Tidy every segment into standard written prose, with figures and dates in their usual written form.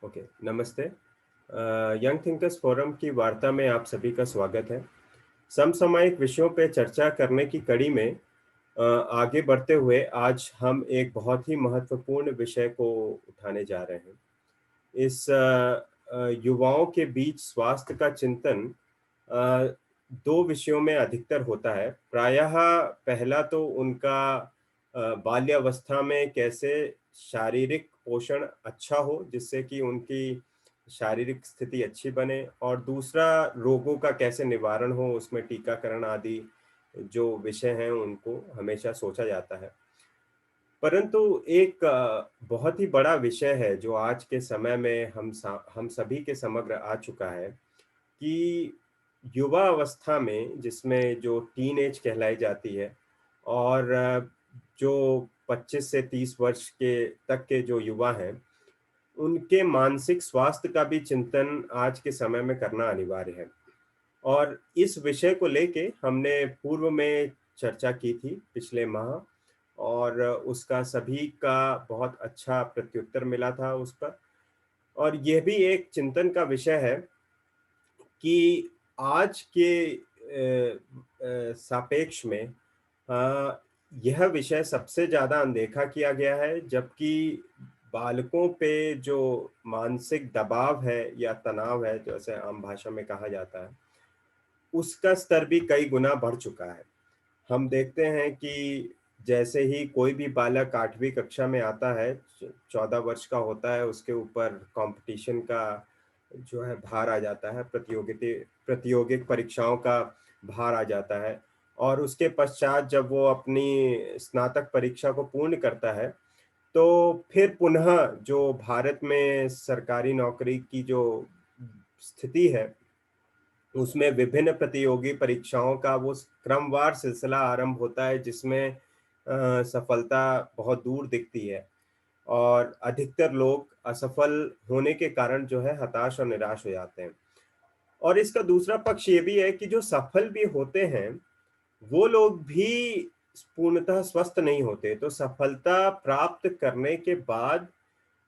Okay, नमस्ते। Young thinkers forum की वार्ता में आप सभी का स्वागत है। समसामयिक विषयों पर चर्चा करने की कड़ी में आगे बढ़ते हुए आज हम एक बहुत ही महत्वपूर्ण विषय को उठाने जा रहे हैं। इस युवाओं के बीच स्वास्थ्य का चिंतन अ, दो विषयों में अधिकतर होता है। प्रायः पहला तो उनका बाल्यावस्था में कैसे शारीरिक पोषण अच्छा हो जिससे कि उनकी शारीरिक स्थिति अच्छी बने, और दूसरा रोगों का कैसे निवारण हो, उसमें टीकाकरण आदि जो विषय हैं उनको हमेशा सोचा जाता है। परंतु एक बहुत ही बड़ा विषय है जो आज के समय में हम सभी के समग्र आ चुका है कि युवा अवस्था में, जिसमें जो टीनेज कहलाई जाती है, और जो 25 से 30 वर्ष के तक के जो युवा हैं, उनके मानसिक स्वास्थ्य का भी चिंतन आज के समय में करना अनिवार्य है। और इस विषय को लेके हमने पूर्व में चर्चा की थी पिछले माह, और उसका सभी का बहुत अच्छा प्रत्युत्तर मिला था उस पर। और यह भी एक चिंतन का विषय है कि आज के सापेक्ष में यह विषय सबसे ज़्यादा अनदेखा किया गया है, जबकि बालकों पे जो मानसिक दबाव है या तनाव है, जैसे आम भाषा में कहा जाता है, उसका स्तर भी कई गुना बढ़ चुका है। हम देखते हैं कि जैसे ही कोई भी बालक 8वीं कक्षा में आता है, 14 वर्ष का होता है, उसके ऊपर कंपटीशन का जो है भार आ जाता है, प्रतियोगिक परीक्षाओं का भार आ जाता है। और उसके पश्चात जब वो अपनी स्नातक परीक्षा को पूर्ण करता है, तो फिर पुनः जो भारत में सरकारी नौकरी की जो स्थिति है, उसमें विभिन्न प्रतियोगी परीक्षाओं का वो क्रमवार सिलसिला आरंभ होता है, जिसमें सफलता बहुत दूर दिखती है, और अधिकतर लोग असफल होने के कारण जो है हताश और निराश हो जाते हैं। और इसका दूसरा पक्ष ये भी है कि जो सफल भी होते हैं, वो लोग भी पूर्णतः स्वस्थ नहीं होते। तो सफलता प्राप्त करने के बाद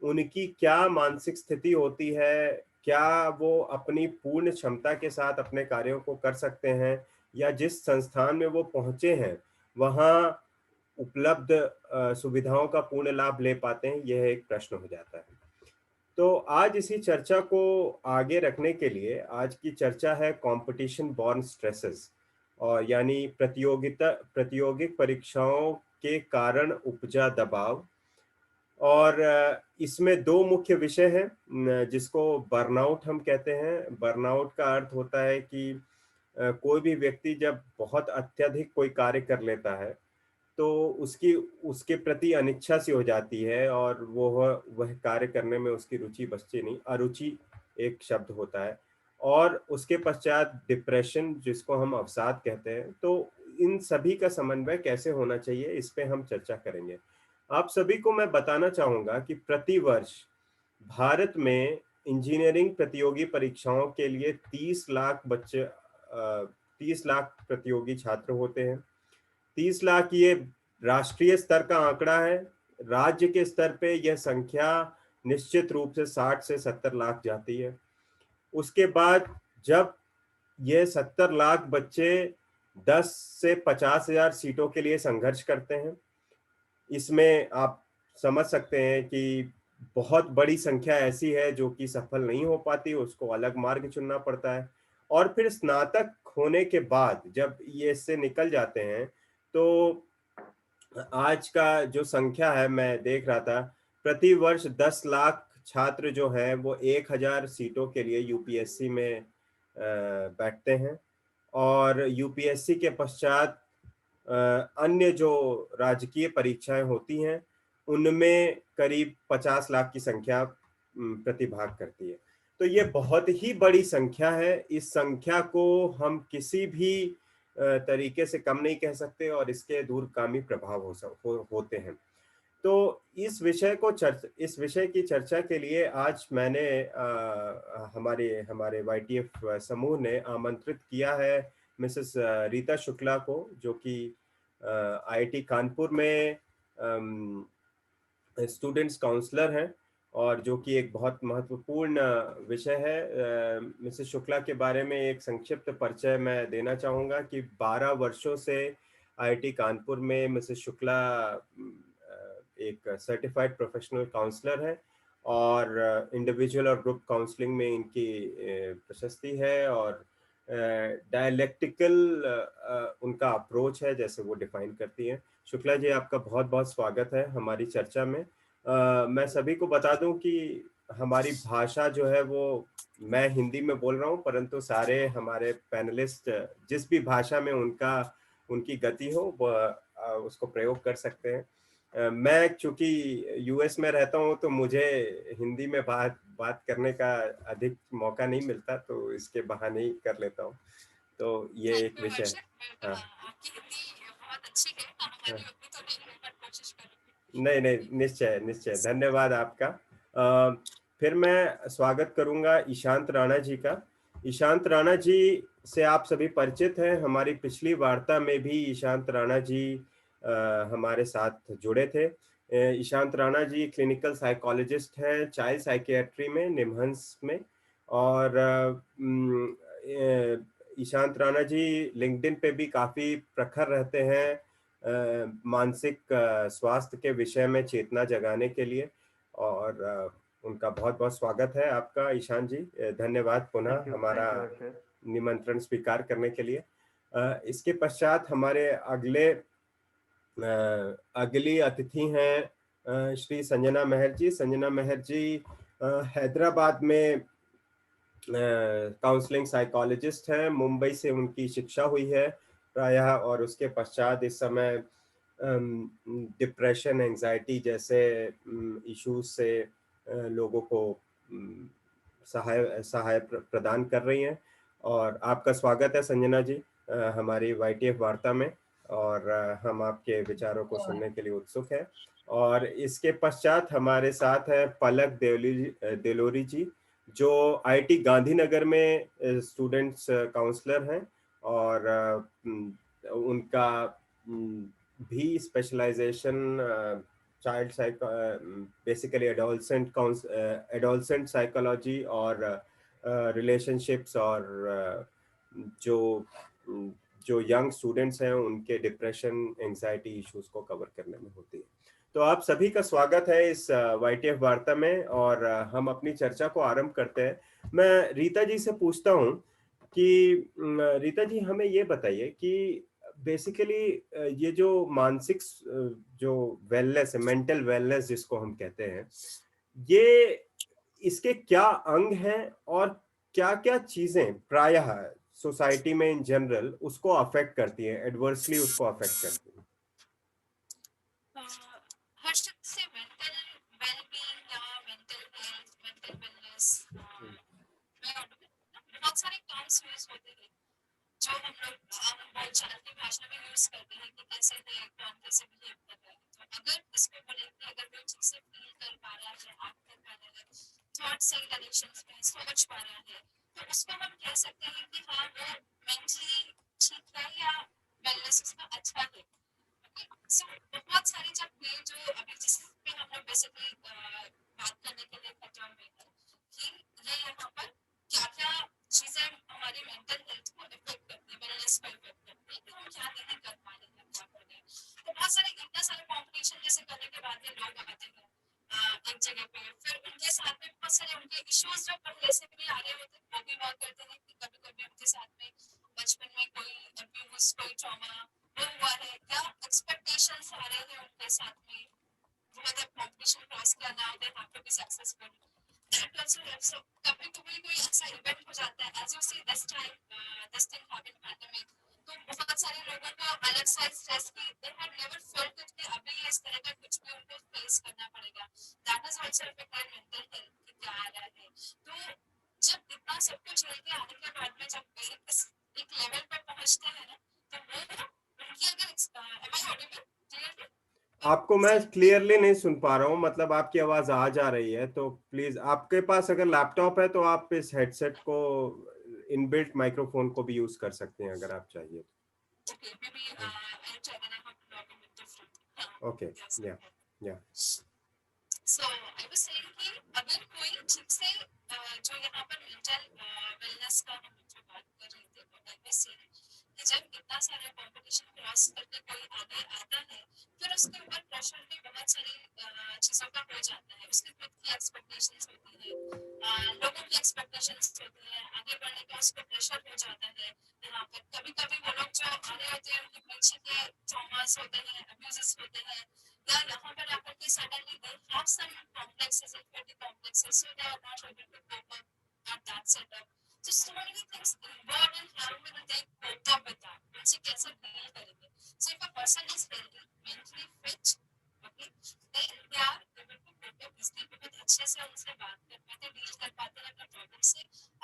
उनकी क्या मानसिक स्थिति होती है? क्या वो अपनी पूर्ण क्षमता के साथ अपने कार्यों को कर सकते हैं, या जिस संस्थान में वो पहुँचे हैं, वहाँ उपलब्ध सुविधाओं का पूर्ण लाभ ले पाते हैं? यह एक प्रश्न हो जाता है। तो आज इसी चर्चा को आगे रखने के लिए आज की चर्चा है कॉम्पिटिशन बॉर्न स्ट्रेसेस, और यानी प्रतियोगिक परीक्षाओं के कारण उपजा दबाव। और इसमें दो मुख्य विषय हैं, जिसको बर्नआउट हम कहते हैं। बर्नआउट का अर्थ होता है कि कोई भी व्यक्ति जब बहुत अत्यधिक कोई कार्य कर लेता है, तो उसकी उसके प्रति अनिच्छा सी हो जाती है, और वह कार्य करने में उसकी रुचि बचती नहीं, अरुचि एक शब्द होता है। और उसके पश्चात डिप्रेशन, जिसको हम अवसाद कहते हैं। तो इन सभी का समन्वय कैसे होना चाहिए, इस पे हम चर्चा करेंगे। आप सभी को मैं बताना चाहूंगा कि प्रतिवर्ष भारत में इंजीनियरिंग प्रतियोगी परीक्षाओं के लिए 30 लाख बच्चे 30 लाख प्रतियोगी छात्र होते हैं। 30 लाख ये राष्ट्रीय स्तर का आंकड़ा है। राज्य के स्तर पे यह संख्या निश्चित रूप से 60 से 70 लाख जाती है। उसके बाद जब ये 70 लाख बच्चे 10 से 50,000 सीटों के लिए संघर्ष करते हैं, इसमें आप समझ सकते हैं कि बहुत बड़ी संख्या ऐसी है जो कि सफल नहीं हो पाती, उसको अलग मार्ग चुनना पड़ता है। और फिर स्नातक होने के बाद जब ये इससे निकल जाते हैं, तो आज का जो संख्या है, मैं देख रहा था, प्रति वर्ष 10 लाख छात्र जो हैं वो 1000 सीटों के लिए यूपीएससी में बैठते हैं। और यूपीएससी के पश्चात अन्य जो राजकीय परीक्षाएं होती हैं, उनमें करीब 50 लाख की संख्या प्रतिभाग करती है। तो ये बहुत ही बड़ी संख्या है। इस संख्या को हम किसी भी तरीके से कम नहीं कह सकते, और इसके दूरगामी प्रभाव होते हैं। तो इस विषय की चर्चा के लिए आज मैंने हमारे हमारे वाईटीएफ समूह ने आमंत्रित किया है मिसेस रीता शुक्ला को, जो कि आईआईटी कानपुर में स्टूडेंट्स काउंसलर हैं, और जो कि एक बहुत महत्वपूर्ण विषय है। मिसेस शुक्ला के बारे में एक संक्षिप्त परिचय मैं देना चाहूँगा कि 12 वर्षों से आईआईटी कानपुर में मिसेस शुक्ला एक सर्टिफाइड प्रोफेशनल काउंसलर है और इंडिविजुअल और ग्रुप काउंसलिंग में इनकी प्रशस्ति है और डायलेक्टिकल उनका अप्रोच है जैसे वो डिफाइन करती हैं। शुक्ला जी, आपका बहुत बहुत स्वागत है हमारी चर्चा में। मैं सभी को बता दूं कि हमारी भाषा जो है वो, मैं हिंदी में बोल रहा हूं परंतु सारे हमारे पैनलिस्ट जिस भी भाषा में उनकी गति हो वो उसको प्रयोग कर सकते हैं। मैं चूंकि यूएस में रहता हूं तो मुझे हिंदी में बात करने का अधिक मौका नहीं मिलता, तो इसके बहाने ही कर लेता हूं। तो ये एक विषय है। हाँ, हाँ। नहीं नहीं, निश्चय निश्चय, धन्यवाद आपका। फिर मैं स्वागत करूंगा ईशांत राणा जी का। ईशांत राणा जी से आप सभी परिचित हैं, हमारी पिछली वार्ता में भी ईशांत राणा जी हमारे साथ जुड़े थे। ईशांत राणा जी क्लिनिकल साइकोलॉजिस्ट हैं चाइल्ड साइकियाट्री में निमहंस में। और ईशांत राणा जी लिंक्डइन पे भी काफी प्रखर रहते हैं मानसिक स्वास्थ्य के विषय में चेतना जगाने के लिए। और उनका बहुत बहुत स्वागत है आपका ईशान जी। धन्यवाद पुनः हमारा निमंत्रण स्वीकार करने के लिए। इसके पश्चात हमारे अगली अतिथि हैं श्री संजना मेहर जी। संजना मेहर जी हैदराबाद में काउंसलिंग साइकोलॉजिस्ट हैं। मुंबई से उनकी शिक्षा हुई है प्रायः, और उसके पश्चात इस समय डिप्रेशन, एंजाइटी जैसे इश्यूज से लोगों को सहाय प्रदान कर रही हैं। और आपका स्वागत है संजना जी हमारी वाईटीएफ वार्ता में, और हम आपके विचारों को सुनने के लिए उत्सुक हैं। और इसके पश्चात हमारे साथ है पलक देलोरी जी, जो आईआईटी गांधीनगर में स्टूडेंट्स काउंसलर हैं। और उनका भी specialization child basically adolescent psychology और रिलेशनशिप्स और जो जो यंग स्टूडेंट्स हैं उनके डिप्रेशन, एंजाइटी इश्यूज को कवर करने में होती है। तो आप सभी का स्वागत है इस वाईटीएफ वार्ता में, और हम अपनी चर्चा को आरंभ करते हैं। मैं रीता जी से पूछता हूं कि रीता जी हमें ये बताइए कि बेसिकली ये जो मानसिक जो वेलनेस है, मेंटल वेलनेस जिसको हम कहते हैं, ये इसके क्या अंग हैं और क्या-क्या चीजें प्रायः सोसाइटी में इन जनरल उसको अफेक्ट करती है, एडवर्सली उसको अफेक्ट करती है? हर्षित से मेंटल वेलबींग या मेंटल हेल्थ, मेंटल वेलनेस बहुत सारे टर्म्स यूज होते हैं जो हम लोग आम बोलचाल की भाषा में यूज करते हैं कि कैसे है, कौन कैसे बिहेव कर रहा है। तो अगर इसको बोले कि अगर कोई चीज से फील कर पा रहा है, एक्ट कर पा रहा है, थॉट से डायरेक्शंस में सोच पा रहा है, तो उसको हम कह सकते हैं कि हाँ वो मेंटली ठीक है या वेलनेस उसका अच्छा है। सो बहुत सारी जब ये जो अभी जिस पे हम लोग बेसिकली बात करने के लिए खत्म हुए हैं कि ये यहाँ पर क्या क्या चीजें हमारी मेंटल हेल्थ को इफेक्ट करती है, वेलनेस को इफेक्ट करती है, कि हम क्या नहीं कर पा रहे हैं, क्या कर रहे हैं। तो बहुत सारे इतना सारे कॉम्पिटिशन जैसे करने के बाद ये लोग आते हैं एक जगह पे, फिर उनके साथ में बहुत सारे उनके इश्यूज जो पहले से भी आ रहे होते हैं वो भी बात करते हैं कि कभी कभी उनके साथ में बचपन में कोई अब्यूज, कोई ट्रॉमा हुआ है, या एक्सपेक्टेशंस आ रहे हैं उनके साथ में, वो कॉम्पिटिशन क्रॉस करना, they have to be successful. That also helps. कभी कभी कोई ऐसा इवेंट हो जाता है as you see this time, this thing happened pandemic, तो बहुत सारे लोगों को अलग सा स्ट्रेस की they have never felt it कि अभी इस तरह का कुछ भी उनको फेस करना पड़ेगा। That is also affect their mental health कि क्या आ रहा है। तो जब इतना सब कुछ लेके आने के बाद में जब एक लेवल पे पहुंचते हैं ना, तो वो उनकी अगर एम आई ऑडिबल क्लियरली? आपको मैं क्लियरली नहीं सुन पा रहा हूँ, मतलब आपकी आवाज आ जा रही है, तो प्लीज आपके पास अगर लैपटॉप है तो आप इस हेडसेट को, इनबिल्ट माइक्रोफोन को भी यूज कर सकते हैं अगर आप चाहिए तो। Okay, maybe I'll try, then I have to log in with different. Okay, या So I was saying कि अगर कोई ठीक से जो यहाँ पर मेंटल वेलनेस का हम जो बात कर रहे थे तो I was saying कि जब इतना सारा कंपटीशन क्रॉस करके कोई आगे आता है फिर उसके ऊपर प्रेशर भी बहुत सारी चीजों का हो जाता है उसकी खुद की एक्सपेक्टेशंस होती है लोगों की एक्सपेक्टेशंस होती है आगे बढ़ने का उसको प्रेशर हो जाता है यहाँ पर कभी कभी वो लोग जो आ रहे होते हैं उनके पीछे के ट्रॉमास होते हैं अब्यूजेस होते हैं या यहाँ पर आकर के suddenly they have some complexes, inferiority complexes, so they are not able to cope up at that setup. So many things involved in how will they cope up with that? उनसे कैसे deal करेंगे? So if a person is healthy, mentally fit, okay, then they are able to cope up easily बहुत अच्छे से उनसे बात कर पाते, deal कर पाते हैं अपने problem से.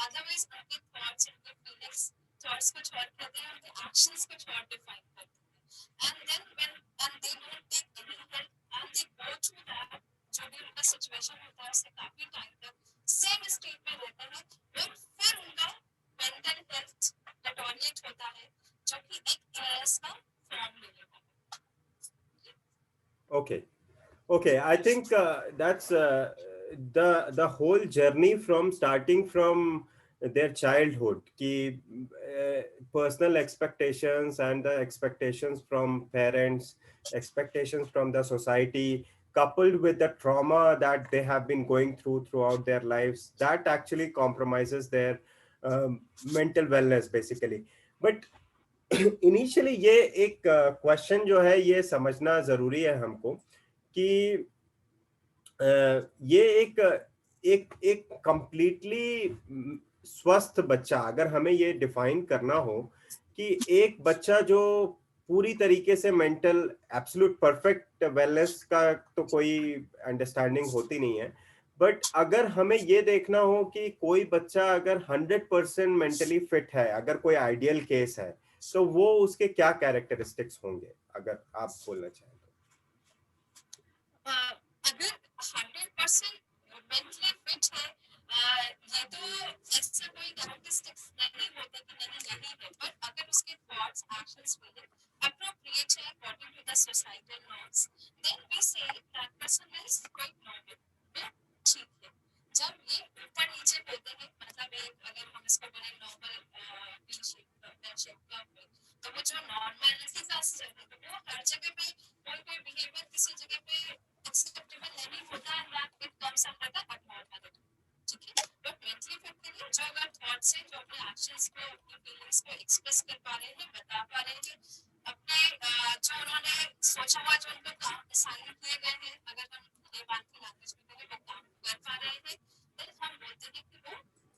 Otherwise उनके thoughts, उनके feelings, thoughts कुछ और कहते हैं, उनके actions कुछ और define करते हैं. And then when and they don't take any help and they go through that जो भी उनका सिचुएशन होता है उससे काफी टाइम तक सेम स्टेट में रहते हैं और फिर उनका मेंटल हेल्थ डिटोरिएट होता है जो कि एक इलनेस का फॉर्म ले लेता है. Okay. Okay, I think that's the whole journey from starting from their childhood. Ki, personal expectations and the expectations from parents, expectations from the society, coupled with the trauma that they have been going through throughout their lives, that actually compromises their mental wellness basically. But initially ये एक question जो है ये समझना जरूरी है हमको कि ये एक एक एक कंप्लीटली स्वस्थ बच्चा, अगर हमें ये डिफाइन करना हो कि एक बच्चा जो पूरी तरीके से मेंटल एब्सोल्यूट परफेक्ट वेलनेस का तो कोई अंडरस्टैंडिंग होती नहीं है, बट अगर हमें ये देखना हो कि कोई बच्चा अगर 100% मेंटली फिट है, अगर कोई आइडियल केस है, तो वो उसके क्या कैरेक्टरिस्टिक्स होंगे, अगर आप बोलना चाहें तो. अगर 100% मेंटली फिट है ये तो ऐसा कोई कैरेक्टरिस्टिक्स नहीं होता कि नहीं यही है पर अगर उसके थॉट्स एक्शंस भी appropriate है according to the societal norms then we say that person is quite normal वो ठीक है जब ये ऊपर नीचे होते हैं मतलब एक अगर हम इसको बोले नॉर्मल वी शेप का तो वो जो नॉर्मलिटी का असर है तो वो हर जगह पे कोई बिहेवियर किसी जगह पे एक्सेप्टेबल नहीं होता है that it comes under the abnormality. ठीक है बट मेंटली फिट के लिए जो अगर थॉट से जो अपने एक्शंस को अपनी फीलिंग्स को एक्सप्रेस कर पा रहे हैं बता पा रहे हैं अपने जो उन्होंने सोचा हुआ जो उनको काम असाइन किए गए हैं अगर हम ये बात की लैंग्वेज में करें वो काम कर पा रहे हैं देन हम बोलते हैं कि वो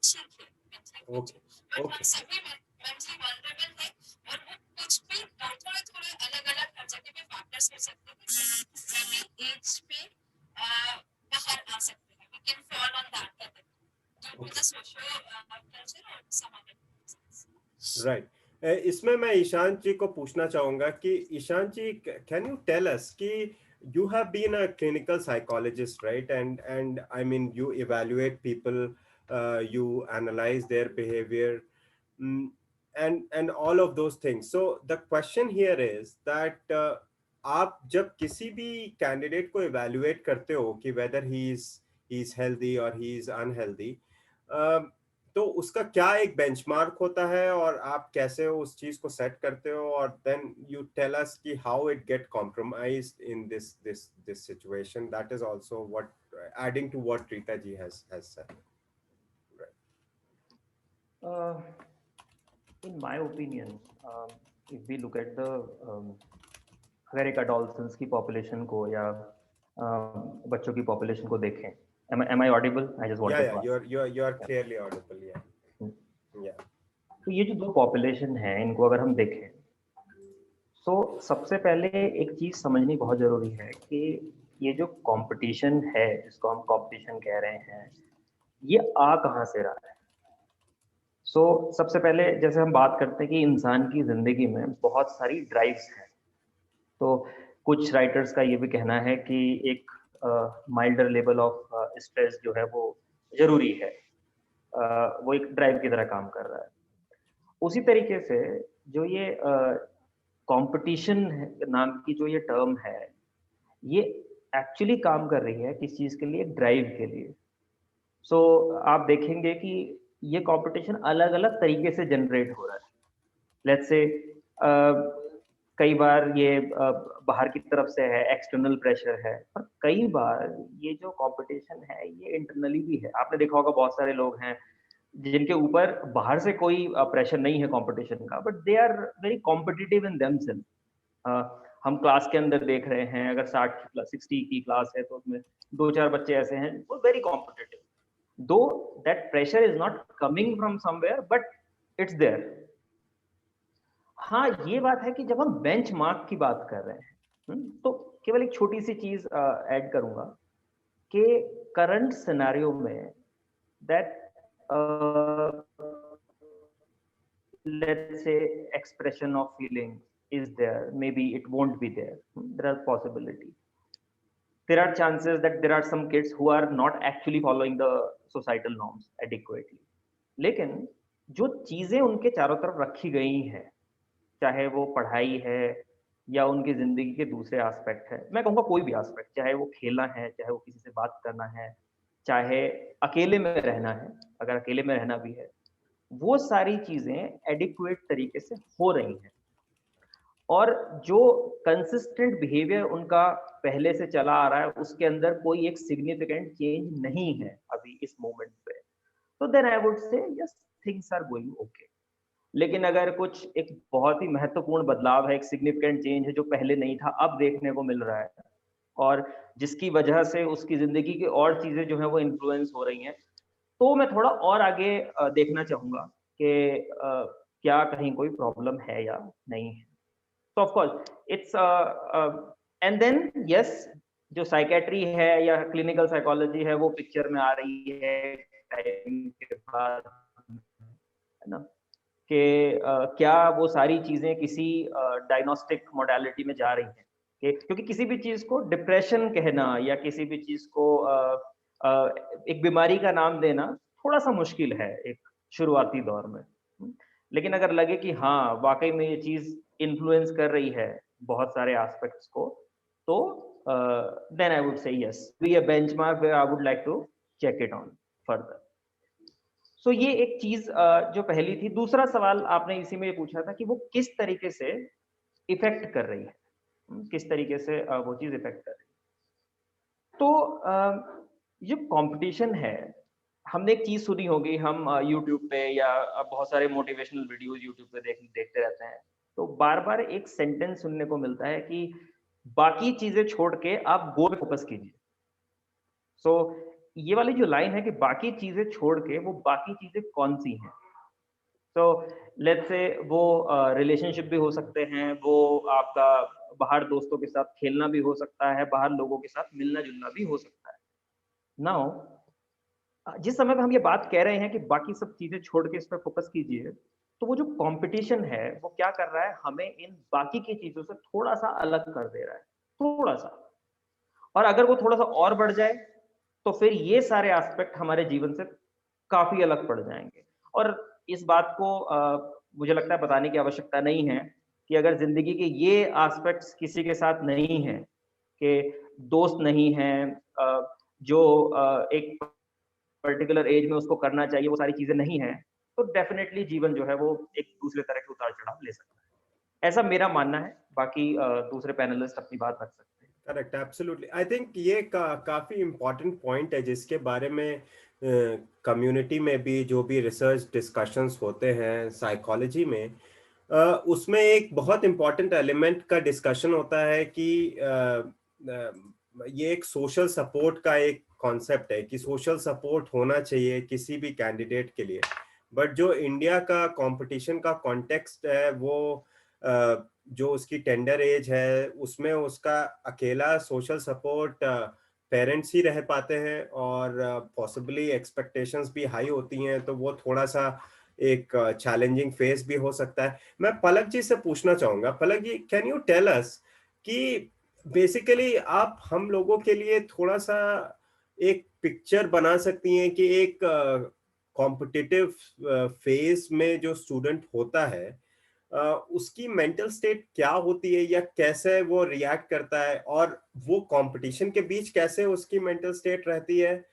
ठीक है मेंटली फिट ओके बट हम ओके सभी मेंटली वल्नरेबल है और वो कुछ भी थोड़े थोड़े अलग अलग हर जगह पे फैक्टर्स हो सकते हैं किसी भी एज पे बाहर आ सकते हैं we can fall on that category due to the social culture or some other reasons. Right. इसमें मैं ईशांत जी को पूछना चाहूंगा कि ईशांत जी, कैन यू टेल अस कि you have been a clinical psychologist, right? And I mean, you evaluate people, you analyze their behavior, mm, and all of those things. So the question here is that आप जब किसी भी candidate को evaluate करते हो कि weather he is healthy और he is unhealthy, तो उसका क्या एक बेंचमार्क होता है और आप कैसे उस चीज को सेट करते हो, और देन यू टेल अस कि how it get compromised in this situation. That is also what adding to what Rita ji has said. In my opinion, if we look at the अगर एक adolescents की population को या बच्चों की population को देखें, am I audible? I just wanted to ask. You are clearly audible. Yeah. तो ये जो दो population है इनको अगर हम देखें, तो सबसे पहले एक चीज समझनी बहुत जरूरी है कि ये जो कंपटीशन है जिसको हम कंपटीशन कह रहे हैं ये आ कहाँ से रहा है. सबसे पहले जैसे हम बात करते हैं कि इंसान की जिंदगी में बहुत सारी ड्राइव्स हैं, तो कुछ राइटर्स का ये भी कहना है कि एक माइल्डर लेवल ऑफ स्ट्रेस जो है वो जरूरी है, वो एक ड्राइव की तरह काम कर रहा है. उसी तरीके से जो ये कंपटीशन नाम की जो ये टर्म है ये एक्चुअली काम कर रही है किस चीज के लिए, ड्राइव के लिए। सो आप देखेंगे कि ये कंपटीशन अलग अलग तरीके से जनरेट हो रहा है। लेट्स से कई बार ये बाहर की तरफ से है, एक्सटर्नल प्रेशर है, पर कई बार ये जो कंपटीशन है ये इंटरनली भी है। आपने देखा होगा बहुत सारे लोग हैं जिनके ऊपर बाहर से कोई प्रेशर नहीं है कंपटीशन का, but they are very competitive in themselves. हम क्लास के अंदर देख रहे हैं, अगर 60 की क्लास है तो उसमें 2-4 बच्चे ऐसे हैं वो very competitive, though that pressure is not coming from somewhere but it's there. हाँ, ये बात है कि जब हम बेंचमार्क की बात कर रहे हैं, तो केवल एक छोटी सी चीज ऐड करूंगा कि करंट सिनेरियो में that let's say expression of feeling is there, maybe it won't be there. There are possibility, there are chances that there are some kids who are not actually following the societal norms adequately, लेकिन जो चीजें उनके चारों तरफ रखी गई हैं, चाहे वो पढ़ाई है या उनकी जिंदगी के दूसरे एस्पेक्ट है, मैं कहूँगा कोई भी एस्पेक्ट, चाहे वो खेलना है, चाहे वो किसी से बात करना है, चाहे अकेले में रहना है, अगर अकेले में रहना भी है, वो सारी चीजें एडिक्वेट तरीके से हो रही हैं। और जो कंसिस्टेंट बिहेवियर उनका पहले से चला आ रहा है उसके अंदर कोई एक सिग्निफिकेंट चेंज नहीं है अभी इस मोमेंट पे, तो then I would say yes, things are going okay. लेकिन अगर कुछ एक बहुत ही महत्वपूर्ण बदलाव है, एक सिग्निफिकेंट चेंज है जो पहले नहीं था, अब देखने को मिल रहा है, और जिसकी वजह से उसकी जिंदगी की और चीजें जो है वो इन्फ्लुएंस हो रही हैं, तो मैं थोड़ा और आगे देखना चाहूंगा कि क्या कहीं कोई प्रॉब्लम है या नहीं है। तो of course it's and then yes, जो साइकेट्री है या क्लिनिकल साइकोलॉजी है वो पिक्चर में आ रही है टाइम के बाद, है ना, कि क्या वो सारी चीजें किसी डायग्नोस्टिक मोडालिटी में जा रही हैं, क्योंकि किसी भी चीज को डिप्रेशन कहना या किसी भी चीज को एक बीमारी का नाम देना थोड़ा सा मुश्किल है एक शुरुआती दौर में। लेकिन अगर लगे कि हाँ वाकई में ये चीज इन्फ्लुएंस कर रही है बहुत सारे एस्पेक्ट्स को, तो then I would say yes, be a benchmark where I would like to check it on further. So ये एक चीज जो पहली थी। दूसरा सवाल आपने इसी में पूछा था कि वो किस तरीके से इफेक्ट कर रही है, किस तरीके से वो चीज इफेक्ट कर रही है। तो जो कंपटीशन है, हमने एक चीज सुनी होगी, हम यूट्यूब पे या बहुत सारे मोटिवेशनल वीडियोस यूट्यूब पे देखते रहते हैं, तो बार बार एक सेंटेंस सुनने को मिलता है कि बाकी चीजें छोड़ के आप गोल पे फोकस कीजिए। सो ये वाली जो लाइन है कि बाकी चीजें छोड़ के, वो बाकी चीजें कौन सी हैं? तो लेट्स से वो रिलेशनशिप भी हो सकते हैं, वो आपका बाहर दोस्तों के साथ खेलना भी हो सकता है, बाहर लोगों के साथ मिलना जुलना भी हो सकता है। नाउ जिस समय पे हम ये बात कह रहे हैं कि बाकी सब चीजें छोड़ के इस पर फोकस कीजिए, तो वो जो कंपटीशन है वो क्या कर रहा है, हमें इन बाकी की चीजों से थोड़ा सा अलग कर दे रहा है, थोड़ा सा। और अगर वो थोड़ा सा और बढ़ जाए तो फिर ये सारे एस्पेक्ट हमारे जीवन से काफी अलग पड़ जाएंगे। और इस बात को मुझे लगता है बताने की आवश्यकता नहीं है कि अगर जिंदगी के ये एस्पेक्ट्स किसी के साथ नहीं है, कि दोस्त नहीं है जो एक पर्टिकुलर एज में उसको करना चाहिए, वो सारी चीजें नहीं है, तो डेफिनेटली जीवन जो है वो एक दूसरे तरह के उतार चढ़ाव ले सकता है, ऐसा मेरा मानना है। बाकी दूसरे पैनलिस्ट अपनी बात रख सकते हैं। Correct, absolutely. आई थिंक ये काफी इम्पोर्टेंट पॉइंट है जिसके बारे में कम्युनिटी में भी जो भी रिसर्च डिस्कशंस होते हैं साइकोलॉजी में, उसमें एक बहुत इम्पोर्टेंट एलिमेंट का डिस्कशन होता है कि ये एक सोशल सपोर्ट का एक कॉन्सेप्ट है कि सोशल सपोर्ट होना चाहिए किसी भी कैंडिडेट के लिए। बट जो इंडिया का कंपटीशन का कॉन्टेक्स्ट है, वो जो उसकी टेंडर एज है उसमें उसका अकेला सोशल सपोर्ट पेरेंट्स ही रह पाते हैं, और पॉसिबली एक्सपेक्टेशंस भी हाई होती हैं, तो वो थोड़ा सा एक चैलेंजिंग फेस भी हो सकता है। मैं पलक जी से पूछना चाहूंगा, पलक जी, कैन यू टेल अस कि बेसिकली आप हम लोगों के लिए थोड़ा सा एक पिक्चर बना सकती हैं कि एक कॉम्पिटिटिव फेज में जो स्टूडेंट होता है, उसकी मेंटल स्टेट क्या होती है या कैसे वो रिएक्ट करता है, और वो कंपटीशन के बीच कैसे उसकी मेंटल स्टेट रहती है,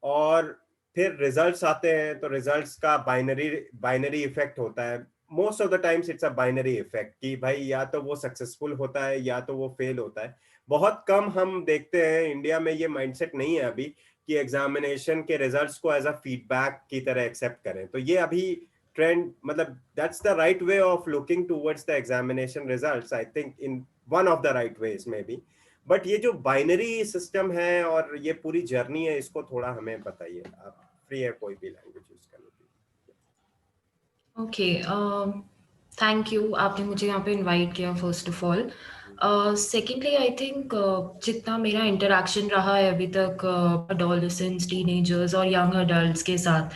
और फिर रिजल्ट्स आते हैं तो रिजल्ट्स का बाइनरी बाइनरी इफेक्ट होता है। Most of the times it's a binary effect कि भाई या तो वो सक्सेसफुल होता है या तो वो फेल होता है। बहुत कम हम देखते हैं, इंडिया में ये माइंडसेट नहीं है अभी कि एग्जामिनेशन के रिजल्ट्स को एज अ फीडबैक की तरह एक्सेप्ट करें। तो ये अभी ट्रेंड, मतलब that's the right way of looking towards the examination results, I think in one of the right ways maybe. But ये जो बाइनरी सिस्टम है और ये पूरी जर्नी है, इसको थोड़ा हमें बताइए। आप फ्री है कोई भी लैंग्वेज यूज करने की? ओके, थैंक यू, आपने मुझे यहाँ पे इनवाइट किया first of all. Secondly I think जितना मेरा इंटरेक्शन रहा है अभी तक अडोलेसेंट्स, टीनेजर्स और यंग अडल्ट्स के साथ,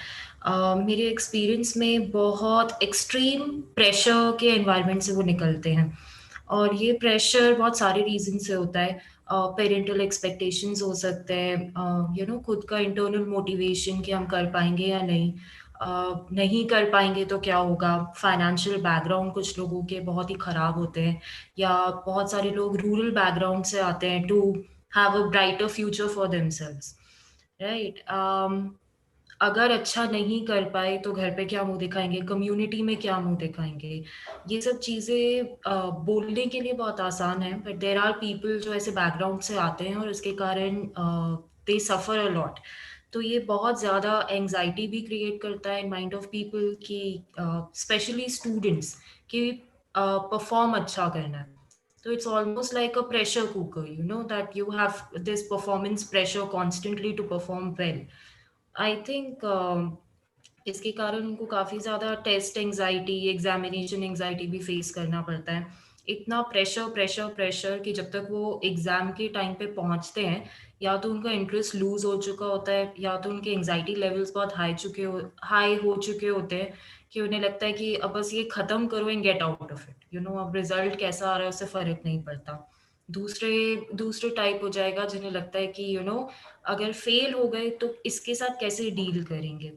मेरे एक्सपीरियंस में बहुत एक्सट्रीम प्रेशर के एनवायरनमेंट से वो निकलते हैं। और ये प्रेशर बहुत सारे रीजन से होता है। पेरेंटल एक्सपेक्टेशंस हो सकते हैं, यू नो, खुद का इंटरनल मोटिवेशन कि हम कर पाएंगे या नहीं, नहीं कर पाएंगे तो क्या होगा। फाइनेंशियल बैकग्राउंड कुछ लोगों के बहुत ही ख़राब होते हैं, या बहुत सारे लोग रूरल बैकग्राउंड से आते हैं to have a brighter future for themselves, right. अगर अच्छा नहीं कर पाए तो घर पे क्या मुंह दिखाएंगे, कम्युनिटी में क्या मुंह दिखाएंगे। ये सब चीज़ें बोलने के लिए बहुत आसान है, बट देर आर पीपल जो ऐसे बैकग्राउंड से आते हैं और इसके कारण दे सफ़र अ लॉट। तो ये बहुत ज़्यादा एंग्जाइटी भी क्रिएट करता है इन माइंड ऑफ पीपल कि स्पेशली स्टूडेंट्स कि परफॉर्म अच्छा करना है। तो it's almost like a pressure cooker, you know, that you have this performance pressure constantly to perform well. I think इसके कारण उनको काफ़ी ज़्यादा टेस्ट एंग्जाइटी, एग्जामिनेशन एंग्जाइटी भी फेस करना पड़ता है। इतना प्रेशर प्रेशर प्रेशर कि जब तक वो एग्ज़ाम के टाइम पे पहुंचते हैं, या तो उनका इंटरेस्ट लूज हो चुका होता है, या तो उनके एंग्जाइटी लेवल्स बहुत हाई हो चुके होते हैं कि उन्हें लगता है कि अब बस ये ख़त्म करो and get out of it, you know, अब रिजल्ट कैसा आ रहा है उससे फ़र्क नहीं पड़ता। दूसरे दूसरे टाइप हो जाएगा जिन्हें लगता है कि यू नो अगर फेल हो गए तो इसके साथ कैसे डील करेंगे।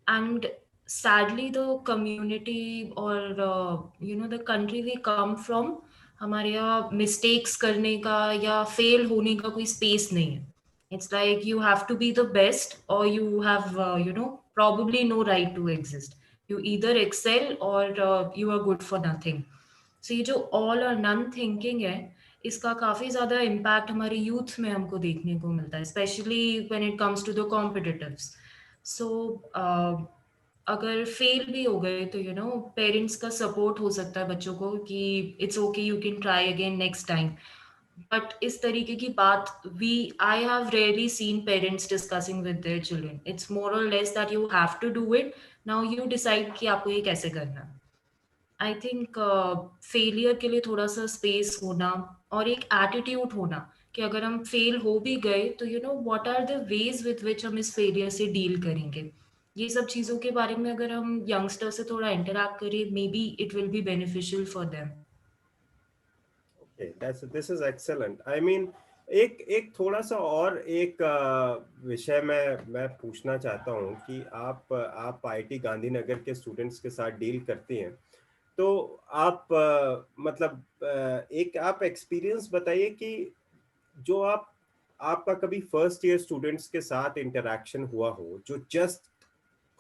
एंड सैडली द कम्युनिटी और you know the country we come from, हमारे यहाँ मिस्टेक्स करने का या फेल होने का कोई स्पेस नहीं है। It's like you have to be the best और you have you know probably no right to exist. You either excel or you are good for nothing. So ये जो all or none thinking है, इसका काफ़ी ज़्यादा impact हमारे youth में हमको देखने को मिलता है, especially when it comes to the competitives. So अगर फेल भी हो गए तो यू नो पेरेंट्स का सपोर्ट हो सकता है बच्चों को कि it's okay, you can try again next time. But इस तरीके की बात we I have rarely seen parents discussing with their children. It's more और less that you have to do it, now you decide कि आपको ये कैसे करना है। आई थिंक फेलियर के लिए थोड़ा सा स्पेस होना और एक एटीट्यूड होना कि अगर हम फेल हो भी गए तो you know what are the ways with which हम इस फेलियर से डील करेंगे। ये सब चीज़ों के बारे में अगर हम यंगस्टर से थोड़ा इंटरेक्ट करें, may be it will be beneficial for them. Okay, this is excellent. I mean, एक एक थोड़ा सा और एक विषय मैं पूछना चाहता हूँ कि आप आईआईटी गांधीनगर के स्टूडेंट्स के साथ डील करती हैं, तो आप मतलब एक आप एक्सपीरियंस बताइए कि जो आपका कभी फर्स्ट ईयर स्टूडेंट्स के साथ इंटरेक्शन हुआ हो जो जस्ट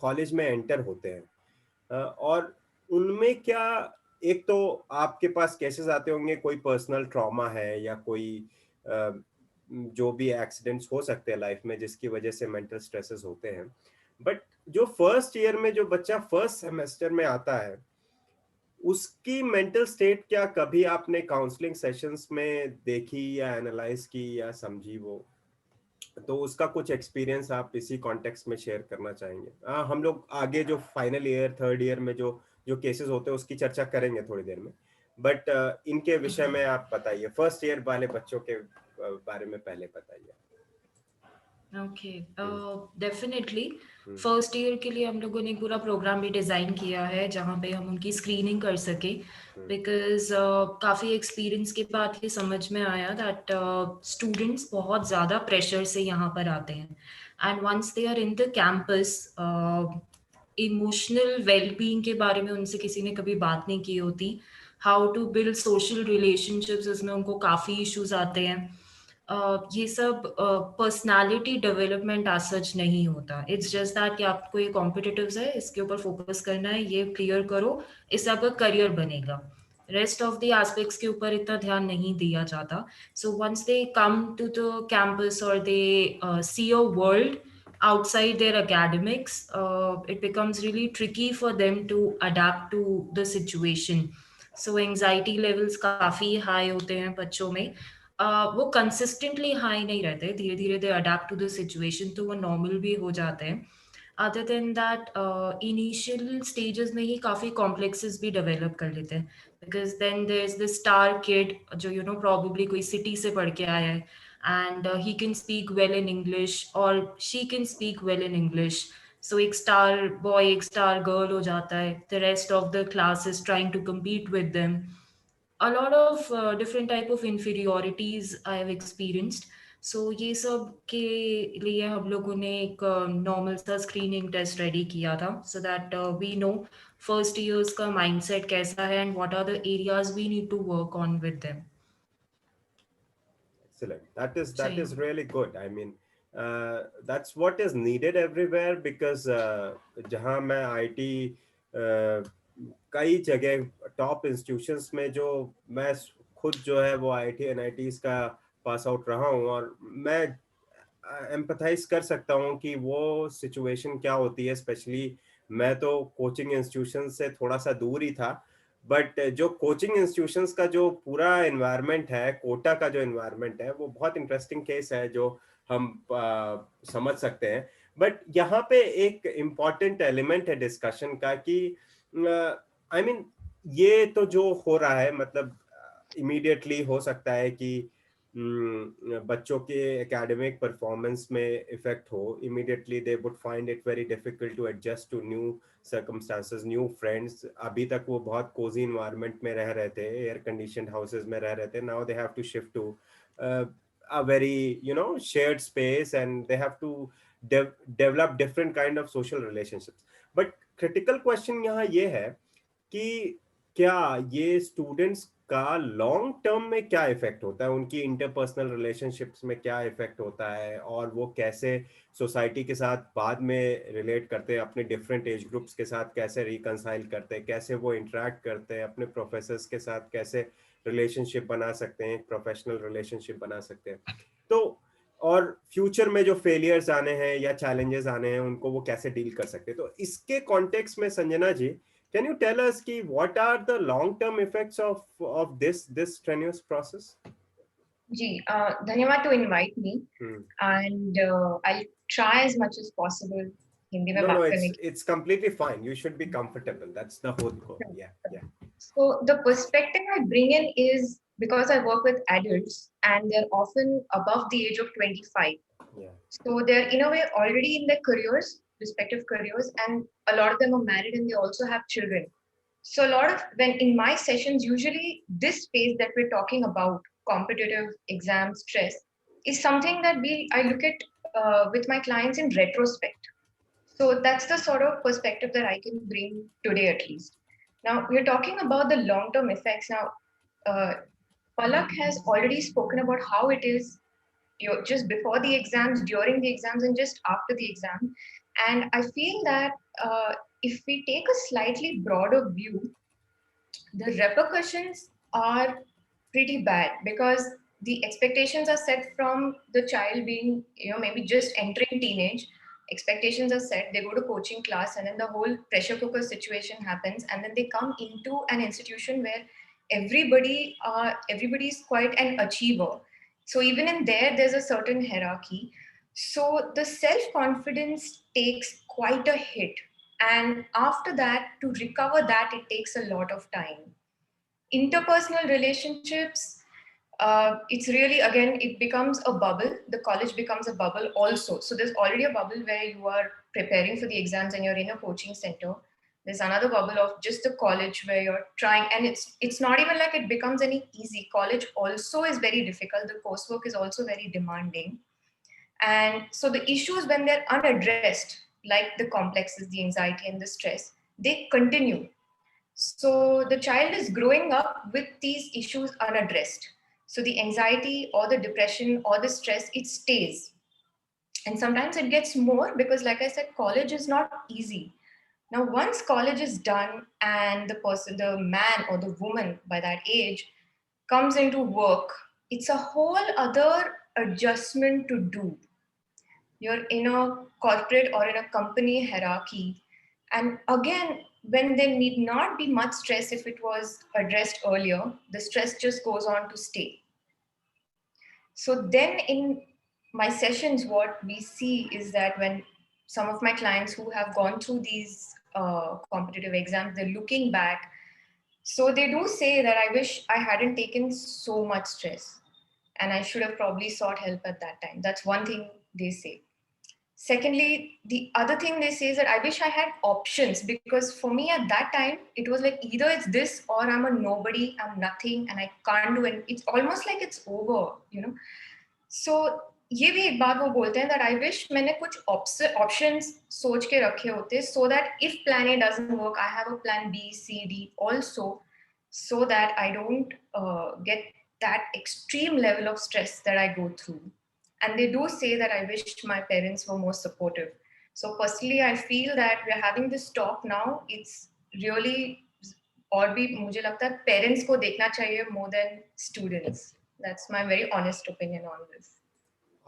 कॉलेज में एंटर होते हैं, और उनमें क्या, एक तो आपके पास केसेस आते होंगे, कोई पर्सनल ट्रॉमा है या कोई जो भी एक्सीडेंट्स हो सकते हैं लाइफ में जिसकी वजह से मेंटल स्ट्रेसेस होते हैं। बट जो फर्स्ट ईयर में जो बच्चा फर्स्ट सेमेस्टर में आता है, उसकी मेंटल स्टेट क्या कभी आपने काउंसलिंग सेशंस में देखी या एनालाइज की या समझी वो? तो उसका कुछ एक्सपीरियंस आप इसी कॉन्टेक्स्ट में शेयर करना चाहेंगे? हम लोग आगे जो फाइनल ईयर थर्ड ईयर में जो जो केसेस होते हैं उसकी चर्चा करेंगे थोड़ी देर में, बट इनके विषय में आप बताइए, फर्स्ट ईयर वाले बच्चों के बारे में पहले बताइए। ओके, डेफिनेटली फर्स्ट ईयर के लिए हम लोगों ने पूरा प्रोग्राम भी डिज़ाइन किया है जहाँ पे हम उनकी स्क्रीनिंग कर सके, बिकॉज काफ़ी एक्सपीरियंस के बाद ये समझ में आया दैट स्टूडेंट्स बहुत ज़्यादा प्रेशर से यहाँ पर आते हैं, and once they are in the campus emotional wellbeing के बारे में उनसे किसी ने कभी बात नहीं की होती, how to build social relationships, इसमें उनको काफ़ी इश्यूज आते हैं। ये सब पर्सनालिटी डेवलपमेंट आज सच नहीं होता। इट्स जस्ट दैट कि आपको ये कॉम्पिटिटिव्स है, इसके ऊपर फोकस करना है, ये क्लियर करो, इससे आपका करियर बनेगा। रेस्ट ऑफ द एस्पेक्ट्स के ऊपर इतना ध्यान नहीं दिया जाता। So once they come to the campus और they see a world outside their academics, it becomes really tricky for them to adapt to the situation. So anxiety levels काफ़ी high होते हैं बच्चों में। वो कंसिस्टेंटली हाई नहीं रहते, धीरे धीरे they adapt to the situation, तो वो नॉर्मल भी हो जाते हैं। Other than that initial stages में ही काफ़ी कॉम्प्लेक्सेस भी डेवलप कर लेते हैं, because then there is the star kid जो यू नो प्रॉबेबली कोई सिटी से पढ़ के आया है, and he can speak well in English or she can speak well in English. So एक star boy, एक star girl हो जाता है. The rest of the class is trying to compete with them. A lot of different type of inferiorities I have experienced. So ये सब के लिए हम लोगों ने एक नॉर्मल सा स्क्रीनिंग टेस्ट रेडी किया था, so that we know first years का mindset कैसा है and what are the areas we need to work on with them. Excellent. That So is yeah. really good. I mean, that's what is needed everywhere because जहाँ मैं IT कई जगह top institutions में जो मैं खुद जो है वो IIT NITs का पास आउट रहा हूँ और मैं एम्पथाइज कर सकता हूँ कि वो सिचुएशन क्या होती है। स्पेशली मैं तो कोचिंग इंस्टीट्यूशन से थोड़ा सा दूर ही था, बट जो कोचिंग इंस्टीट्यूशंस का जो पूरा एनवायरनमेंट है, कोटा का जो एनवायरनमेंट है, वो बहुत इंटरेस्टिंग केस है जो हम समझ सकते हैं। बट यहाँ पे एक इम्पॉर्टेंट एलिमेंट है डिस्कशन का कि आई मीन ये तो जो हो रहा है मतलब इमीडिएटली हो सकता है कि बच्चों के एकेडमिक परफॉर्मेंस में इफेक्ट हो। Immediately they would find it very difficult to adjust to new circumstances, new friends. अभी तक वो बहुत कोजी इन्वायरमेंट में रह रहे थे, एयर कंडीशनड हाउसेस में रह रहे थे। Now they have to shift to a very shared space and they have to develop different kind of social relationships. But critical question यहाँ ये है कि क्या ये स्टूडेंट्स का लॉन्ग टर्म में क्या इफेक्ट होता है, उनकी इंटरपर्सनल रिलेशनशिप्स में क्या इफेक्ट होता है, और वो कैसे सोसाइटी के साथ बाद में रिलेट करते हैं, अपने डिफरेंट एज ग्रुप्स के साथ कैसे रिकंसाइल करते हैं, कैसे वो इंटरेक्ट करते हैं, अपने प्रोफेसर्स के साथ कैसे रिलेशनशिप बना सकते हैं, प्रोफेशनल रिलेशनशिप बना सकते हैं। तो और फ्यूचर में जो फेलियर्स आने हैं या चैलेंजेस आने हैं उनको वो कैसे डील कर सकते हैं। तो इसके कॉन्टेक्स्ट में Sanjana ji, can you tell us ki what are the long term effects of this strenuous process? जी, धन्यवाद to invite me and I'll try as much as possible Hindi में बात करने की। It's completely fine. You should be comfortable. That's the whole goal. Yeah. So the perspective I bring in is because I work with adults and they're often above the age of 25. Yeah. So they're in a way already in their careers, respective careers, and a lot of them are married and they also have children. So a lot of when in my sessions, usually this space that we're talking about, competitive exam stress, is something that I look at with my clients in retrospect. So that's the sort of perspective that I can bring today, at least. Now we're talking about the long-term effects. Now, Palak has already spoken about how it is just before the exams, during the exams, and just after the exam. And I feel that if we take a slightly broader view, the repercussions are pretty bad because the expectations are set from the child being, maybe just entering teenage. Expectations are set, they go to coaching class, and then the whole pressure cooker situation happens, and then they come into an institution where everybody is quite an achiever. So even in there's a certain hierarchy. So the self-confidence takes quite a hit. And after that, to recover that, it takes a lot of time. Interpersonal relationships, it's really, again, it becomes a bubble. The college becomes a bubble also. So there's already a bubble where you are preparing for the exams and you're in a coaching center. There's another bubble of just the college where you're trying, and it's not even like it becomes any easy. College also is very difficult. The coursework is also very demanding. And so the issues, when they're unaddressed, like the complexes, the anxiety, and the stress, they continue. So the child is growing up with these issues unaddressed. So the anxiety or the depression or the stress, it stays. And sometimes it gets more because, like I said, college is not easy. Now, once college is done and the person, the man or the woman by that age comes into work, it's a whole other adjustment to do. You're in a corporate or in a company hierarchy. And again, when there need not be much stress if it was addressed earlier, the stress just goes on to stay. So then in my sessions, what we see is that when some of my clients who have gone through these competitive exams, they're looking back. So they do say that I wish I hadn't taken so much stress and I should have probably sought help at that time. That's one thing they say. Secondly, the other thing they say is that I wish I had options, because for me at that time, it was like either it's this or I'm a nobody, I'm nothing, and I can't do it. It's almost like it's over, you know. So ये भी एक बात वो बोलते हैं that I wish मैंने कुछ options सोच के रखे होते so that if plan A doesn't work, I have a plan B, C, D also, so that I don't get that extreme level of stress that I go through. And they do say that I wish my parents were more supportive. So personally, I feel that we're having this talk now. It's really, और भी मुझे लगता है parents को देखना चाहिए more than students. That's my very honest opinion on this.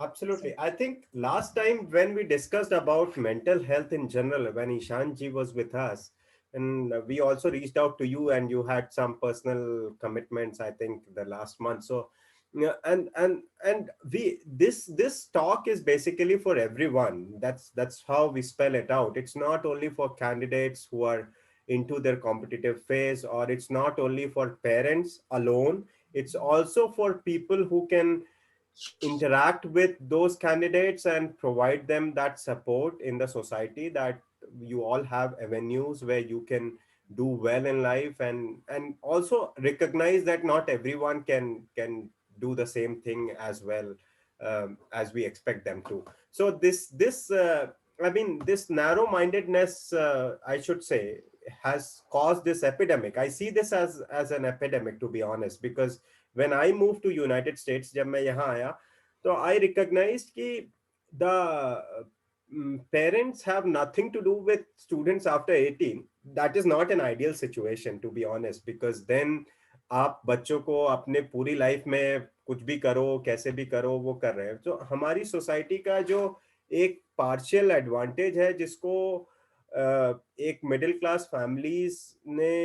Absolutely. I think last time when we discussed about mental health in general, when Ishan ji was with us, and we also reached out to you and you had some personal commitments, I think the last month. So, yeah, and we this talk is basically for everyone. That's how we spell it out. It's not only for candidates who are into their competitive phase, or it's not only for parents alone. It's also for people who can interact with those candidates and provide them that support in the society, that you all have avenues where you can do well in life, and also recognize that not everyone can do the same thing as well, as we expect them to. So this I mean, this narrow-mindedness, I should say, has caused this epidemic. I see this as an epidemic, to be honest, because when I moved to United States, जब मैं यहाँ आया, तो I recognized कि the parents have nothing to do with students after 18. That is not an ideal situation, to be honest, because then आप बच्चों को अपने पूरी लाइफ में कुछ भी करो, कैसे भी करो, वो कर रहे हैं. तो हमारी सोसाइटी का जो एक पार्शियल एडवांटेज है, जिसको एक मिडिल क्लास फैमिलीज ने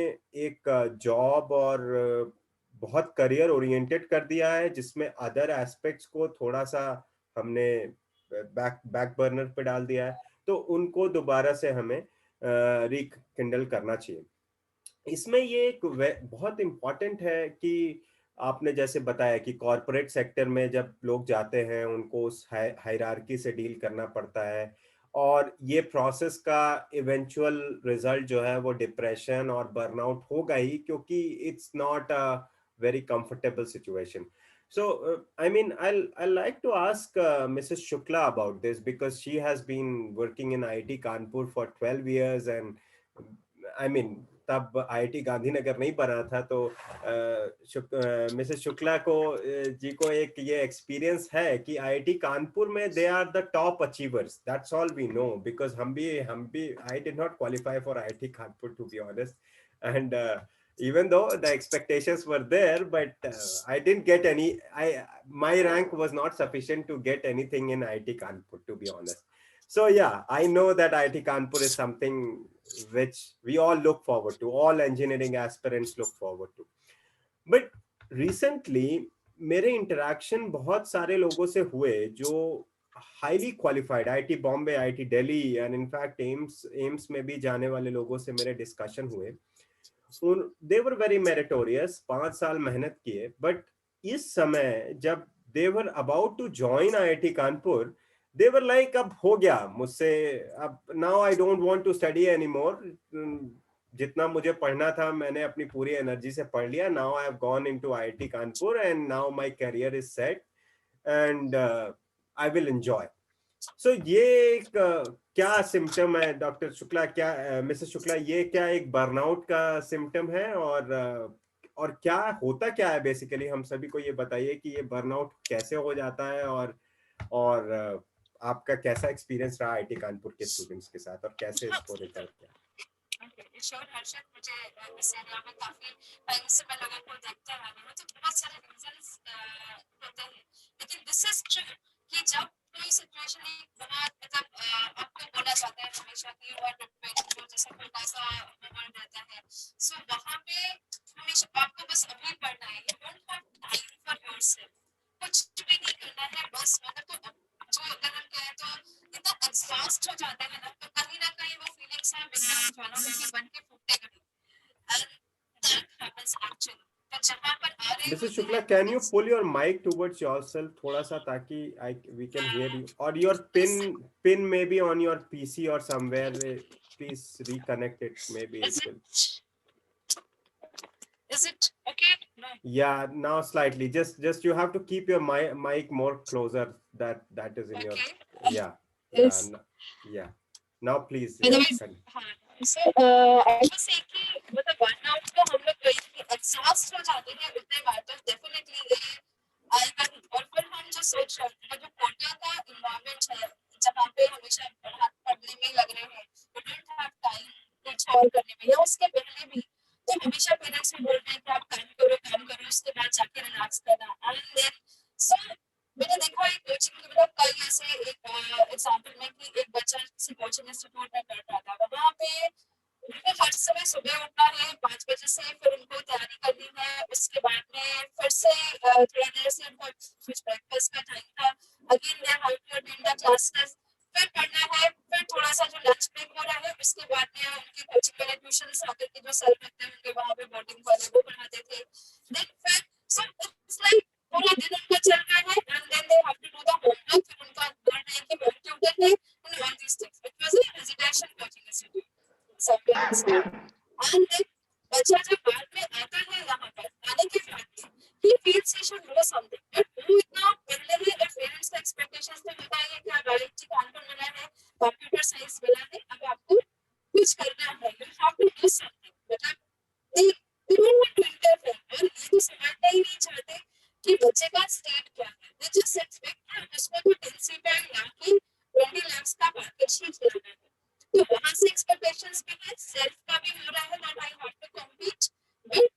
एक जॉब और बहुत करियर ओरिएंटेड कर दिया है, जिसमें अदर एस्पेक्ट्स को थोड़ा सा हमने बैक बर्नर पे डाल दिया है, तो उनको दोबारा से हमें रिकिंडल करना चाहिए. इसमें ये एक बहुत इम्पॉर्टेंट है कि आपने जैसे बताया कि कॉरपोरेट सेक्टर में जब लोग जाते हैं, उनको उस हायरार्की से डील करना पड़ता है, और ये प्रोसेस का इवेंचुअल रिजल्ट जो है वो डिप्रेशन और बर्नआउट होगा ही, क्योंकि it's not a very comfortable situation. So I mean, I'll like to ask Mrs. Shukla about this, because she has been working in IIT Kanpur for 12 years, and I mean, तब IIT Gandhinagar नहीं बना था, तो Mrs Shukla को जी को एक ये experience है कि IIT कानपुर में they are the top achievers. That's all we know, because हम भी I did not qualify for IIT Kanpur, to be honest, and even though the expectations were there, but I didn't get any. My rank was not sufficient to get anything in IIT Kanpur, to be honest. So yeah, I know that IIT Kanpur is something which we all look forward to. All engineering aspirants look forward to. But recently, मेरे interaction बहुत सारे लोगों से हुए जो highly qualified, IIT Bombay, IIT Delhi, and in fact AIMS में भी जाने वाले लोगों से मेरे discussion हुए. They were very meritorious, 5 साल मेहनत किए, but इस समय जब they were about to join IIT Kanpur, they were like, अब हो गया मुझसे, अब now I don't want to study anymore. जितना मुझे पढ़ना था मैंने अपनी पूरी एनर्जी से पढ़ लिया. Now I have gone into IIT Kanpur and now my career is set and I will enjoy. सो ये एक क्या सिम्टम है डॉक्टर शुक्ला, क्या मिसेस शुक्ला, ये क्या एक बर्नआउट का सिम्टम है? और क्या होता क्या है बेसिकली, हम सभी को ये बताइए कि ये बर्नआउट कैसे हो जाता है, और आपका कैसा एक्सपीरियंस रहा आईटी कानपुर के स्टूडेंट्स के साथ, और कैसे इसको रिकवर किया? श्योर हर्षद, मुझे इस एरिया में काफी टाइम से मैं लोगों को देखते आ रही हूँ, तो बहुत सारे रीजंस होते हैं, लेकिन दिस इज ट्रू कि जब कोई सिचुएशन बहुत मतलब आपको बोला जाता है हमेशा कि यू आर प्रिपेयरिंग फॉर, जैसे कोई ऐसा मोमेंट रहता है, सो वहाँ पे हमेशा आपको बस अभी पढ़ना है, you don't have time for yourself, कुछ भी नहीं करना है, बस मतलब तो जो अगर हम कहें तो इतना एग्जॉस्ट हो जाते हैं ना, तो कहीं ना कहीं वो फीलिंग्स है बिना ज्वालामुखी बन के फूटेगा, एंड दैट हैपेंस एक्चुअली। तो जहाँ पर आ रहे मिसेस होते शुक्ला, हैं can you pull your mic towards yourself थोड़ा सा, ताकि वी कैन हियर यू, और your pin maybe on your PC और somewhere, please reconnect it, maybe it will. Is it okay? No. Yeah, now slightly. Just you have to keep your mic more closer. That is in your, Okay. yeah, Yes. yeah. Now please, yeah. Otherwise, हाँ. So I was saying कि मतलब burnout को हम लोग कहीं exhaust हो जाते हैं उतने बार, तो definitely ये आएगा ही। और फिर हम जो सोच रहे हैं, जो कोटा का environment है, जहाँ पे हमेशा पढ़ने में लग रहे हैं, we don't have time कुछ और करने में, या उसके पहले भी तो हमेशा पेरेंट्स भी बोलते हैं कि आप काम करो, उसके बाद जाके रिलैक्स करना, एंड देन सो मैंने देखा एक कोचिंग के मतलब कई ऐसे एक एग्जांपल में कि एक बच्चा किसी कोचिंग इंस्टीट्यूट में पढ़ रहा था, वहाँ पे उनको हर समय सुबह उठना है 5 बजे से, फिर उनको तैयारी करनी है, उसके बाद में फिर से थोड़ा देर से उनको कुछ ब्रेकफास्ट का टाइम था, again they have to attend the classes, फिर पढ़ना है, फिर थोड़ा सा जो लंच ब्रेक हो रहा है, उसके बाद में उनके कोचिंग वाले ट्यूशन आकर के जो सर रहते होंगे वहाँ पे बोर्डिंग वाले वो पढ़ाते थे, देन फिर सो इट्स लाइक पूरा दिन उनका चल रहा है, and then they have to do the homework, फिर उनका बोर्ड है कि होम ट्यूटर है, and all these things, it was a residential coaching institute somewhere, and then बच्चा जब बाद में आता है यहाँ पर आने के बाद he feels he should know something, but वो इतना पहले ही पेरेंट्स का एक्सपेक्टेशंस तो होता है कि आप आईआईटी कानपुर मिला है, कंप्यूटर साइंस मिला है, अब आपको कुछ करना है, you have to do something, मतलब they don't want to interfere, और ये तो समझना ही नहीं चाहते कि बच्चे का स्टेट क्या है, they just expect कि उसको तो 10th पे लाके 20 lakhs का पैकेज ही खिलाना है, तो वहाँ से एक्सपेक्टेशंस भी है, सेल्फ का भी हो रहा है that I have to compete, but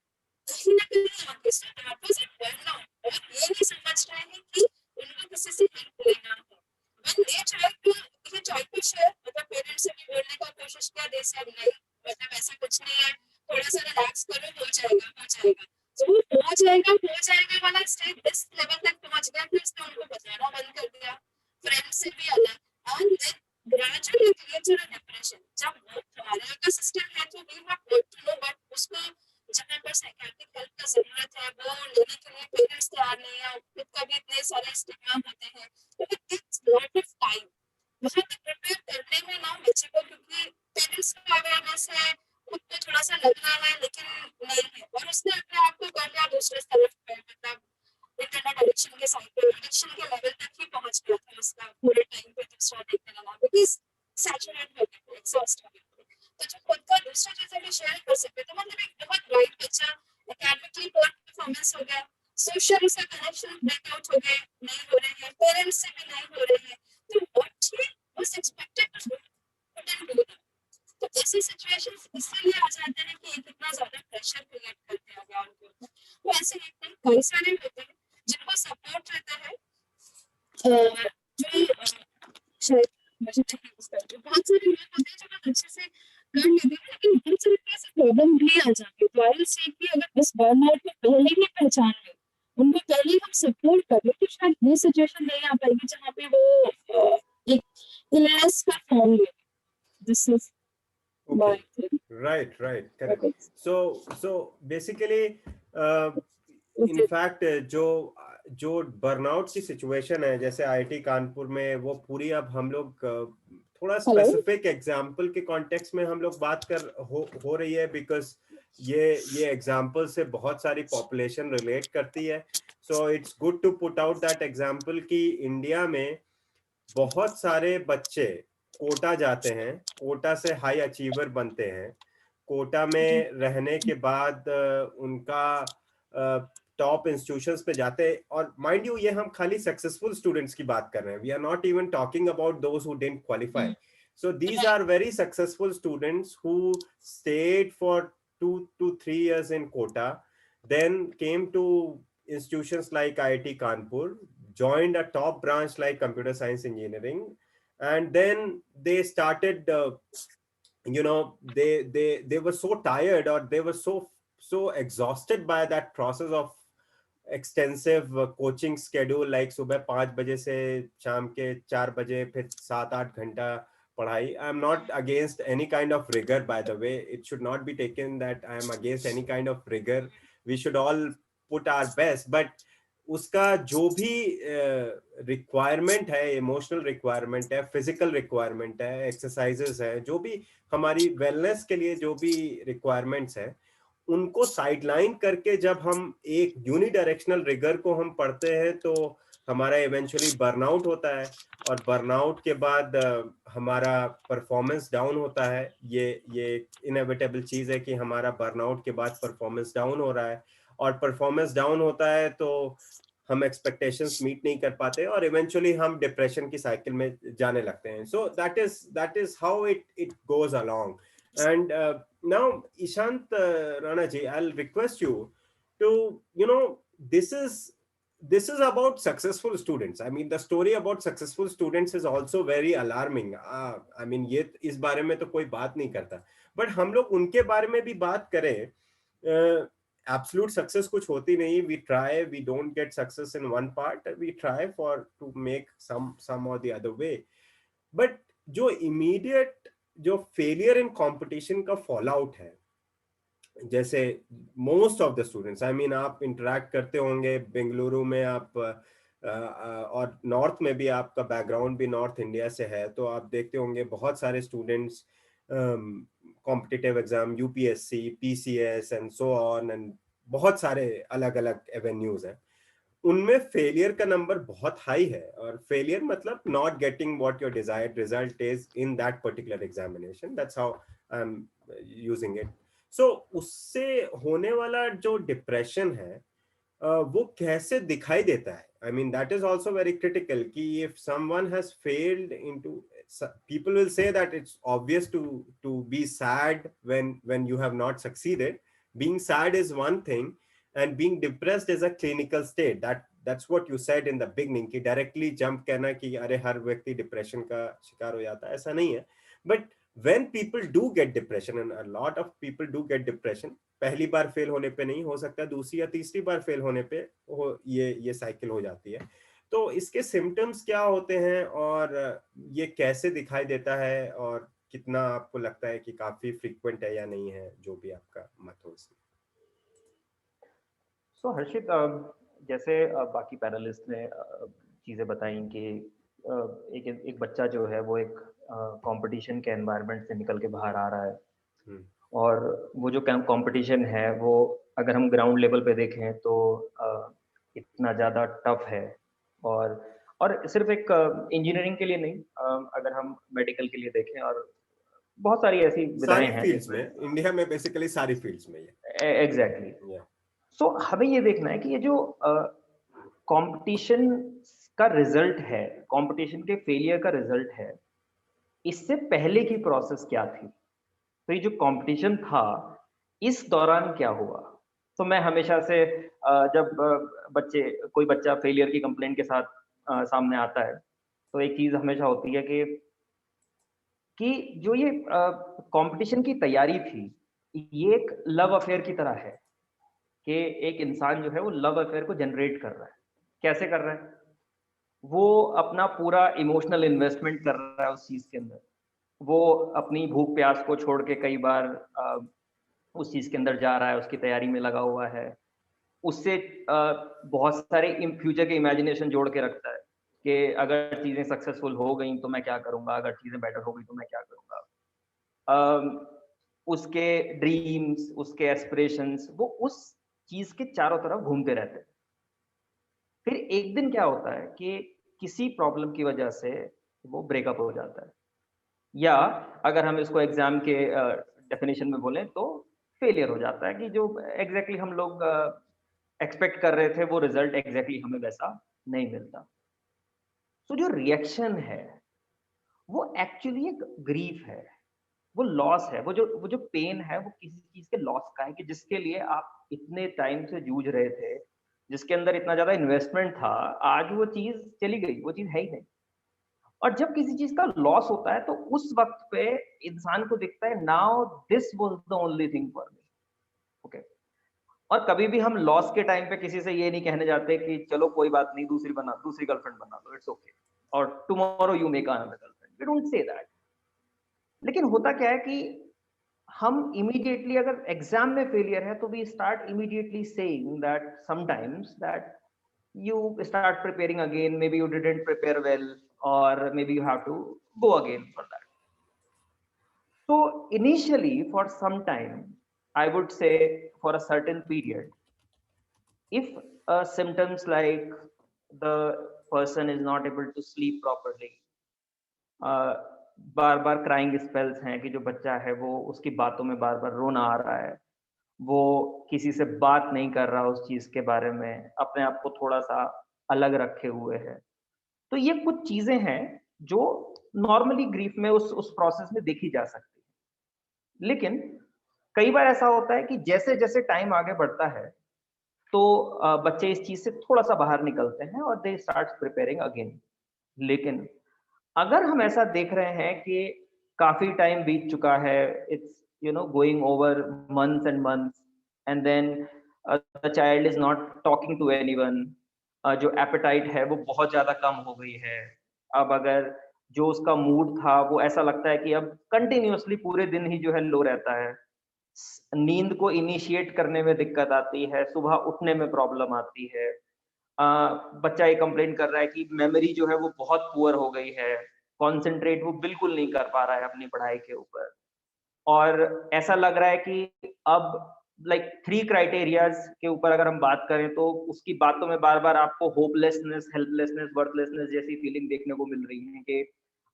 कहीं ना कहीं आगे से वापस बर्नआउट, और ये नहीं समझ रहे हैं कि उनको किसी से हेल्प लेना है, when they try to share, मतलब पेरेंट्स से भी बोलने का कोशिश किया, they said नहीं, मतलब ऐसा कुछ नहीं है, थोड़ा सा रिलैक्स करो, हो जाएगा, तो हो जाएगा वाला स्टेज इस लेवल तक पहुंच गया कि उसने उनको बताना बंद कर दिया, फ्रेंड्स से भी अलग, and then gradually it creates a depression, जब हमारे का सिस्टम है तो we have got to know, but उसको जहाँ पर साइकियाट्रिक हेल्प का जरूरत है वो लेने के लिए पेरेंट्स तैयार नहीं है, खुद का भी इतने सारे स्टिग्मा होते हैं, तो it takes lot of time वहाँ तक प्रिपेयर करने में ना बच्चे को, क्योंकि पेरेंट्स का अवेयरनेस है, खुद को थोड़ा सा लग रहा है लेकिन नहीं है, और उसने अपने आप को कर लिया दूसरे तरफ पे, मतलब इंटरनेट एडिक्शन के साइड पे, एडिक्शन के लेवल तक ही पहुंच गया था उसका, पूरे टाइम पे दूसरा देखने लगा, बिकॉज सैचुरेट हो गया, एग्जॉस्ट हो गया, तो जो खुद का दूसरी चीजें भी शेयर कर सकते, तो मतलब एक बहुत ब्राइट बच्चा, एकेडमिकली पोर परफॉर्मेंस हो गया, सोशल उसका कनेक्शन ब्रेकआउट हो गए, नहीं हो रहे हैं, पेरेंट्स से भी नहीं हो रहे हैं, तो what he was expected to do couldn't do that, तो ऐसी सिचुएशंस इसलिए आ जाते हैं कि कितना ज्यादा प्रेशर क्रिएट करते हैं अगर उनके ऊपर, तो ऐसे कई सारे होते हैं जिनको सपोर्ट रहता है, जो शायद मुझे नहीं यूज करते, बहुत सारे लोग होते हैं जो बहुत अच्छे से कर लेते हैं, लेकिन बहुत सारे ऐसे प्रॉब्लम भी आ जाती है, तो आई विल से कि अगर इस बर्नआउट को पहले ही पहचान ले, उनको पहले ही हम सपोर्ट कर ले, तो शायद ये सिचुएशन नहीं आ पाएगी जहाँ पे वो एक इलनेस का फॉर्म ले, this is my thing. Right, correct. Okay. So basically, in fact, जो बर्नआउट की सिचुएशन है जैसे आईआईटी कानपुर में, वो पूरी अब हम लोग थोड़ा स्पेसिफिक एग्जांपल के कॉन्टेक्स्ट में हम लोग बात कर हो रही है, बिकॉज ये एग्जांपल से बहुत सारी पॉपुलेशन रिलेट करती है, so it's good to put out that example कि इंडिया में बहुत सारे बच्चे कोटा जाते हैं, कोटा से हाई अचीवर बनते हैं, कोटा में रहने के बाद उनका टॉप इंस्टीट्यूशंस पे जाते हैं। और माइंड यू, ये हम खाली सक्सेसफुल स्टूडेंट्स की बात कर रहे हैं, we are not even talking about those who didn't qualify. So these are very successful students who stayed for 2 to 3 years in Kota, then came to institutions like IIT Kanpur, joined a top branch like computer science engineering, and then they started they were so tired, or they were so exhausted by that process of extensive coaching schedule, like सुबह 5 बजे से शाम के 4 बजे, फिर 7-8 घंटा पढ़ाई. I am not against any kind of rigor, by the way. It should not be taken that I am against any kind of rigor. We should all put our best, but उसका जो भी requirement है, emotional requirement है, physical requirement है, exercises है, जो भी हमारी वेलनेस के लिए जो भी रिक्वायरमेंट्स है, उनको साइडलाइन करके जब हम एक यूनिडायरेक्शनल रिगर को हम पढ़ते हैं तो हमारा इवेंचुअली बर्नआउट होता है, और बर्नआउट के बाद हमारा परफॉर्मेंस डाउन होता है. ये इनएविटेबल चीज है कि हमारा बर्नआउट के बाद परफॉर्मेंस डाउन हो रहा है, और परफॉर्मेंस डाउन होता है तो हम एक्सपेक्टेशंस मीट नहीं कर पाते, और इवेंचुअली हम डिप्रेशन की साइकिल में जाने लगते हैं. So that is how it goes along. And now, Ishant Rana ji, I'll request you to, this is about successful students. I mean, the story about successful students is also very alarming. I mean, ये इस बारे में तो कोई बात नहीं करता, but हम लोग उनके बारे में भी बात करें. Absolute success कुछ होती नहीं. We try, we don't get success in one part. We try to make some or the other way. But जो immediate जो फेलियर इन कंपटीशन का फॉल आउट है, जैसे most of the students, I mean आप interact करते होंगे बेंगलुरु में, आप और नॉर्थ में भी, आपका बैकग्राउंड भी नॉर्थ इंडिया से है, तो आप देखते होंगे बहुत सारे students competitive exam, UPSC, PCS and so on, and बहुत सारे अलग अलग एवेन्यूज हैं. उनमें फेलियर का नंबर बहुत हाई है, और फेलियर मतलब not getting what your desired result is in that particular examination. That's how I am using it. So उससे होने वाला जो डिप्रेशन है, वो कैसे दिखाई देता है? I mean, that is also very critical कि if someone has failed into, people will say that it's obvious to be sad when you have not succeeded. Being sad is one thing, and being depressed is a clinical state. That's what you said in the beginning कि directly jump कहना कि अरे हर व्यक्ति depression का शिकार हो जाता है, ऐसा नहीं है. But when people do get depression, and a lot of people do get depression, पहली बार फेल होने पे नहीं, हो सकता है दूसरी या तीसरी बार फेल होने पे ये साइकिल हो जाती है. तो इसके सिम्टम्स क्या होते हैं, और ये कैसे दिखाई देता है, और कितना आपको लगता है कि काफी फ्रीक्वेंट है या नहीं है, जो भी आपका मत हो इसमें. सो हर्षित, जैसे बाकी पैनलिस्ट ने चीज़ें बताई कि एक बच्चा जो है वो एक कंपटीशन के एनवायरनमेंट से निकल के बाहर आ रहा है, और वो जो कंपटीशन है वो अगर हम ग्राउंड लेवल पे देखें तो इतना ज़्यादा टफ है, और सिर्फ एक इंजीनियरिंग के लिए नहीं, अगर हम मेडिकल के लिए देखें, और बहुत सारी ऐसी विधाएं हैं फील्ड्स में, इंडिया में बेसिकली सारी फील्ड्स में. एग्जैक्टली. सो हमें ये देखना है कि ये जो कंपटीशन का रिजल्ट है, कंपटीशन के फेलियर का रिजल्ट है, इससे पहले की प्रोसेस क्या थी. तो ये जो कंपटीशन था, इस दौरान क्या हुआ. तो मैं हमेशा से जब कोई बच्चा फेलियर की कंप्लेंट के साथ सामने आता है, तो एक चीज हमेशा होती है कि जो ये कंपटीशन की तैयारी थी, ये एक लव अफेयर की तरह है कि एक इंसान जो है वो लव अफेयर को जनरेट कर रहा है. कैसे कर रहा है? वो अपना पूरा इमोशनल इन्वेस्टमेंट कर रहा है उस चीज के अंदर. वो अपनी भूख प्यास को छोड़ के कई बार उस चीज के अंदर जा रहा है, उसकी तैयारी में लगा हुआ है. उससे बहुत सारे फ्यूचर के इमेजिनेशन जोड़ के रखता है कि अगर चीजें सक्सेसफुल हो गई तो मैं क्या करूंगा, अगर चीजें बेटर हो गई तो मैं क्या करूंगा. उसके ड्रीम्स, उसके एस्पिरेशंस, वो उस चीज के चारों तरफ घूमते रहते हैं. फिर एक दिन क्या होता है कि किसी प्रॉब्लम की वजह से वो ब्रेकअप हो जाता है। या अगर हम इसको एग्जाम के डेफिनेशन में बोलें तो फेलियर हो जाता है कि जो एग्जैक्टली हम लोग एक्सपेक्ट कर रहे थे वो रिजल्ट एग्जैक्टली हमें वैसा नहीं मिलता। तो जो रिएक्शन है वो एक्चुअली एक ग्रीफ है, वो लॉस है, वो जो पेन है वो किसी चीज के लॉस का है कि जिसके लिए आप इतने टाइम से जूझ रहे थे, जिसके अंदर इतना ज्यादा इन्वेस्टमेंट था, आज वो चीज चली गई, वो चीज है ही नहीं। और जब किसी चीज का लॉस होता है तो उस वक्त पे इंसान को दिखता है now this was the only thing for me. Okay. और कभी भी हम लॉस के टाइम पे किसी से ये नहीं कहने जाते कि चलो कोई बात नहीं, दूसरी गर्लफ्रेंड बना लो, इट्स ओके, और tomorrow you make another girlfriend, we don't say that. लेकिन होता क्या है कि हम इमीडिएटली अगर एग्जाम में फेलियर है तो we start immediately saying that sometimes that you start preparing again, maybe you didn't prepare well, or maybe you have to go again for that. So initially for some time, I would say for a certain period, if symptoms like the person is not able to sleep properly, bar bar crying spells हैं कि जो बच्चा है वो उसकी बातों में बार बार रोना आ रहा है, वो किसी से बात नहीं कर रहा उस चीज के बारे में, अपने आप को थोड़ा सा अलग रखे हुए है, तो ये कुछ चीजें हैं जो नॉर्मली ग्रीफ में उस प्रोसेस में देखी जा सकती है। लेकिन कई बार ऐसा होता है कि जैसे जैसे टाइम आगे बढ़ता है तो बच्चे इस चीज से थोड़ा सा बाहर निकलते हैं और दे स्टार्ट प्रिपेयरिंग अगेन। लेकिन अगर हम ऐसा देख रहे हैं कि काफी टाइम बीत चुका है, it's going over months and months, and then the child is not talking to anyone, जो एपेटाइट है वो बहुत ज्यादा कम हो गई है, अब अगर जो उसका मूड था वो ऐसा लगता है कि अब कंटिन्यूअसली पूरे दिन ही जो है लो रहता है, नींद को इनिशिएट करने में दिक्कत आती है, सुबह उठने में प्रॉब्लम आती है, बच्चा ये कंप्लेन कर रहा है कि मेमोरी जो है वो बहुत पुअर हो गई है, कॉन्सेंट्रेट वो बिल्कुल नहीं कर पा रहा है अपनी पढ़ाई के ऊपर, और ऐसा लग रहा है कि अब लाइक 3 क्राइटेरियाज के ऊपर अगर हम बात करें तो उसकी बातों में बार बार आपको होपलेसनेस, हेल्पलेसनेस, वर्थलेसनेस जैसी फीलिंग देखने को मिल रही है कि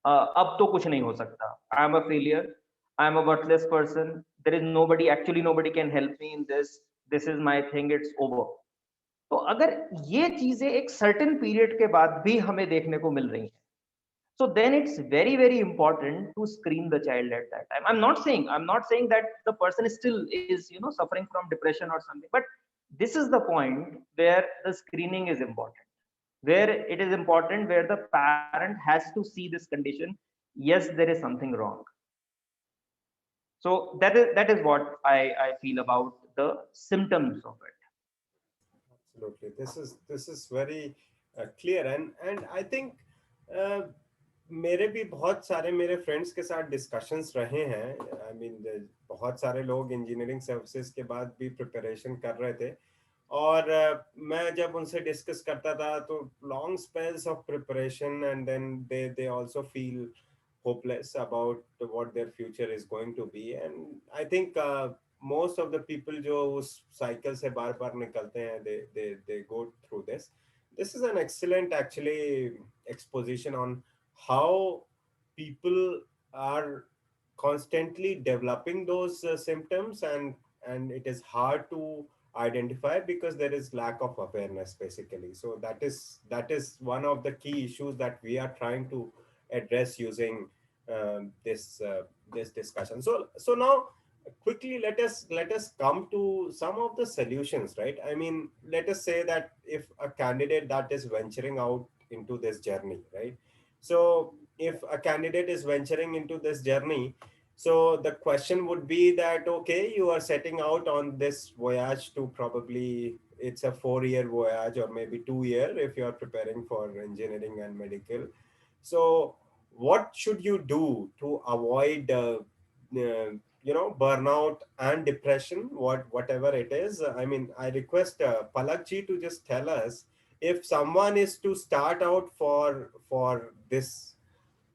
अब तो कुछ नहीं हो सकता, I am a failure, I am a worthless person, there is nobody, actually nobody can help me in this, this is my thing, it's over. तो अगर ये चीजें एक सर्टेन पीरियड के बाद भी हमें देखने को मिल रही हैं, so then it's very very important to screen the child at that time. I'm not saying that the person still is suffering from depression or something, but this is the point where the screening is important, where it is important, where the parent has to see this condition, yes there is something wrong. So that is what I feel about the symptoms of it. Absolutely, this is very clear, and I think मेरे भी बहुत सारे मेरे friends के साथ discussions रहे हैं। I mean बहुत सारे लोग इंजीनियरिंग सर्विसेज के बाद भी प्रिपरेशन कर रहे थे, और मैं जब उनसे डिस्कस करता था तो long spells of preparation, and then they also feel hopeless about what their future is going to be. And I think most of the people जो उस साइकिल से बार बार निकलते हैं, they go through this. This is an excellent actually exposition on how people are constantly developing those symptoms, and it is hard to identify because there is lack of awareness basically. So that is one of the key issues that we are trying to address using this discussion. So now quickly let us come to some of the solutions, right? I mean, let us say that if a candidate that is venturing out into this journey, right? So if a candidate is venturing into this journey, so the question would be that, okay, you are setting out on this voyage to, probably it's a 4-year voyage or maybe 2-year if you are preparing for engineering and medical. So what should you do to avoid burnout and depression, whatever it is? I mean, I request Palak ji to just tell us, if someone is to start out for this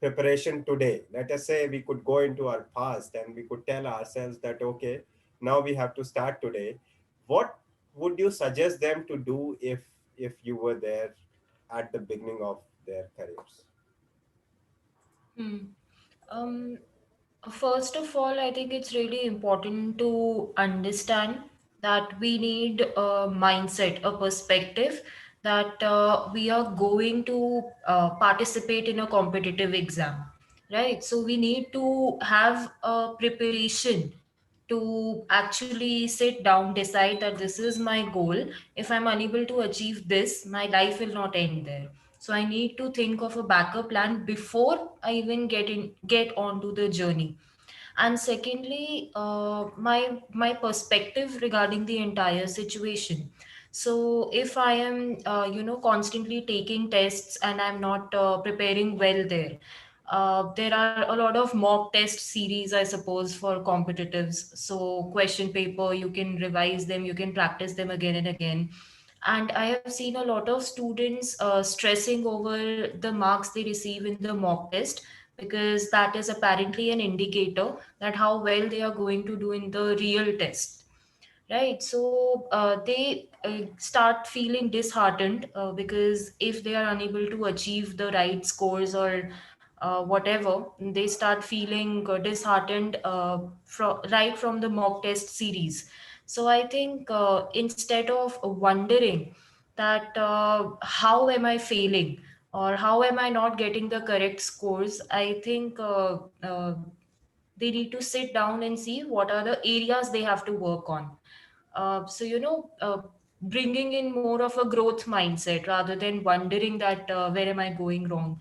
preparation today, let us say we could go into our past and we could tell ourselves that, okay, now we have to start today, what would you suggest them to do if you were there at the beginning of their careers? Hmm. Um, First of all, I think it's really important to understand that we need a mindset, a perspective that we are going to participate in a competitive exam, right? So we need to have a preparation to actually sit down, decide that this is my goal. If I'm unable to achieve this, my life will not end there. So I need to think of a backup plan before I even get onto the journey. And secondly, my perspective regarding the entire situation. So if I am constantly taking tests and I'm not preparing well there, there are a lot of mock test series, I suppose, for competitives. So question paper, you can revise them, you can practice them again and again. And I have seen a lot of students stressing over the marks they receive in the mock test, because that is apparently an indicator that how well they are going to do in the real test, right? So they start feeling disheartened, because if they are unable to achieve the right scores or whatever, they start feeling disheartened right from the mock test series. So I think instead of wondering that how am I failing or how am I not getting the correct scores, I think they need to sit down and see what are the areas they have to work on. Bringing in more of a growth mindset rather than wondering that where am I going wrong.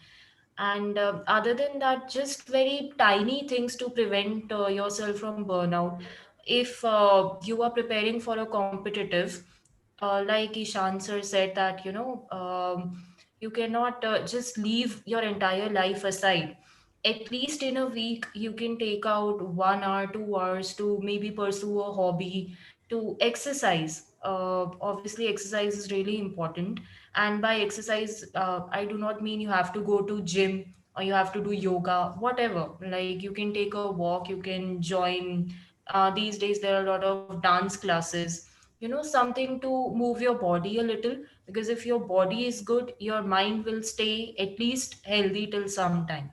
And other than that, just very tiny things to prevent yourself from burnout. If you are preparing for a competitive, like Ishan sir said, that you cannot just leave your entire life aside. At least in a week, you can take out 1 hour, 2 hours to maybe pursue a hobby, to exercise. Obviously, exercise is really important. And by exercise, I do not mean you have to go to gym or you have to do yoga, whatever. Like you can take a walk, you can join. These days, there are a lot of dance classes. Something to move your body a little, because if your body is good, your mind will stay at least healthy till some time.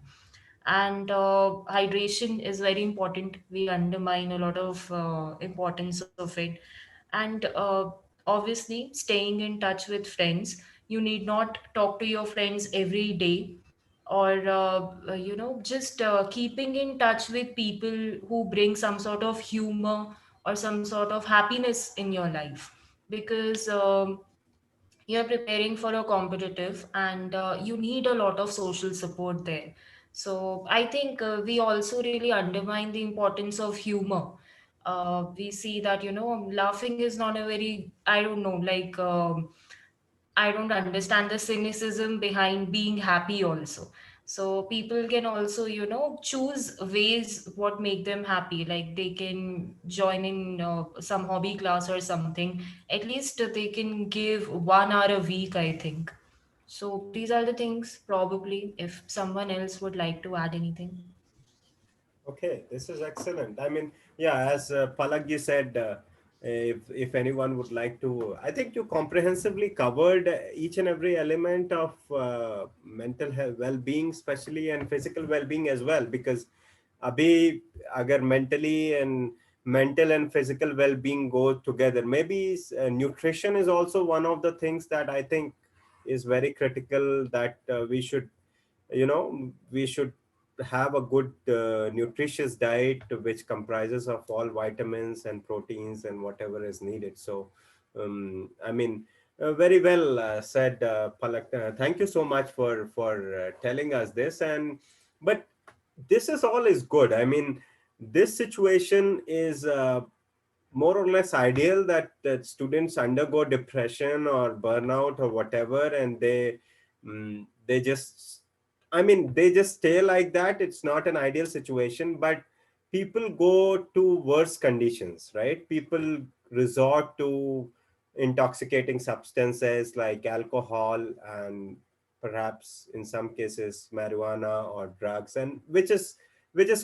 And hydration is very important. We undermine a lot of importance of it. And obviously, staying in touch with friends. You need not talk to your friends every day, or just keeping in touch with people who bring some sort of humor or some sort of happiness in your life. Because you're preparing for a competitive, and you need a lot of social support there. So I think we also really undermine the importance of humor. We see that laughing is not a very, I don't know, like I don't understand the cynicism behind being happy also. So people can also, choose ways what make them happy. Like they can join in some hobby class or something. At least they can give 1 hour a week, I think. So these are the things probably, if someone else would like to add anything. Okay, this is excellent. I mean, yeah, as Palak said, if anyone would like to, I think you comprehensively covered each and every element of mental health, well-being, especially, and physical well-being as well. Because abhi, agar mentally and mental and physical well-being go together, maybe nutrition is also one of the things that I think is very critical, that we should have a good nutritious diet which comprises of all vitamins and proteins and whatever is needed. So I mean, very well said, Palak. Thank you so much for telling us this. And but this is all is good. I mean, this situation is more or less ideal, that students undergo depression or burnout or whatever, and they just, I mean, they just stay like that. It's not an ideal situation, but people go to worse conditions, right? People resort to intoxicating substances like alcohol, and perhaps in some cases marijuana or drugs, and which is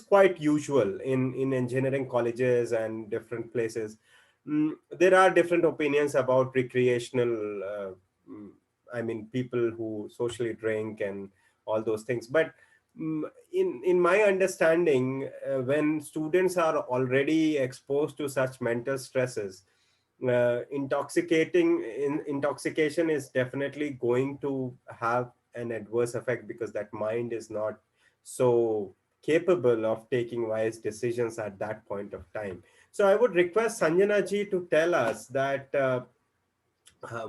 quite usual in engineering colleges and different places. There are different opinions about recreational, mm, I mean, people who socially drink and all those things. But in my understanding, when students are already exposed to such mental stresses, intoxication is definitely going to have an adverse effect, because that mind is not so capable of taking wise decisions at that point of time. So I would request Sanjana ji to tell us that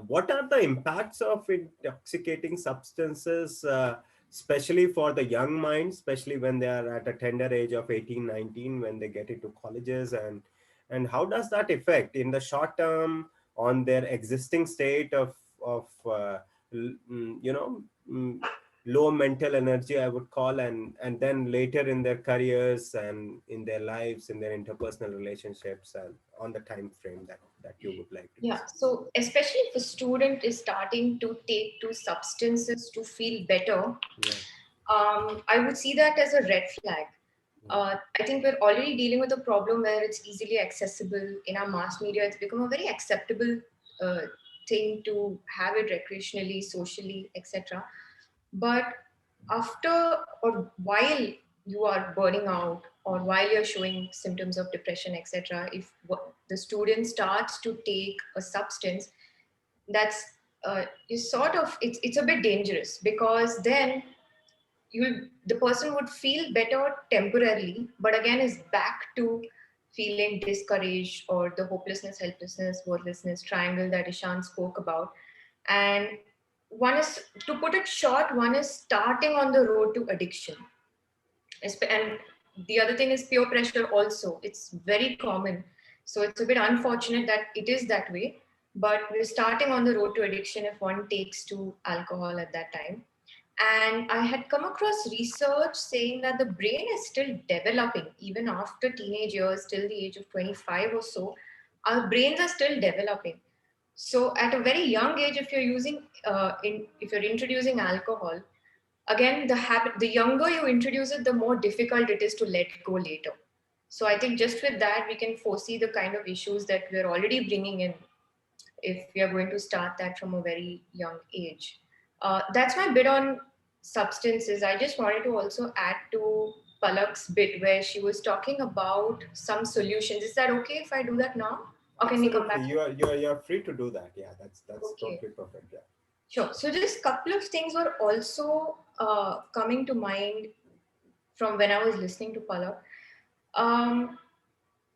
what are the impacts of intoxicating substances, especially for the young mind, especially when they are at a tender age of 18, 19, when they get into colleges, and how does that affect in the short term on their existing state of you know, mm, low mental energy, I would call, and then later in their careers and in their lives, in their interpersonal relationships, and on the time frame that you would like to Yeah, discuss. so especially if a student is starting to take to substances to feel better, Yeah. I would see that as a red flag. I think we're already dealing with a problem where it's easily accessible in our mass media. It's become a very acceptable uh, thing to have it recreationally, socially, etc. But after or while you are burning out or while you're showing symptoms of depression, etc., if the student starts to take a substance, that's is sort of it's a bit dangerous, because then you the person would feel better temporarily, but again is back to feeling discouraged, or the hopelessness, helplessness, worthlessness triangle that Ishan spoke about. And one is, to put it short, one is starting on the road to addiction. And the other thing is peer pressure also. It's very common. So it's a bit unfortunate that it is that way. But we're starting on the road to addiction if one takes to alcohol at that time. And I had come across research saying that the brain is still developing, even after teenage years, till the age of 25 or so. Our brains are still developing. So at a very young age, if you're if you're introducing alcohol, again the habit, the younger you introduce it, the more difficult it is to let go later. So I think just with that we can foresee the kind of issues that we're already bringing in if we are going to start that from a very young age. That's my bit on substances. I just wanted to also add to Palak's bit where she was talking about some solutions. Is that okay if I do that now, or can we come Absolutely, back? you are free to do that. Yeah, that's Okay. totally perfect. Yeah. Sure. So just couple of things were also coming to mind from when I was listening to Palak. Um,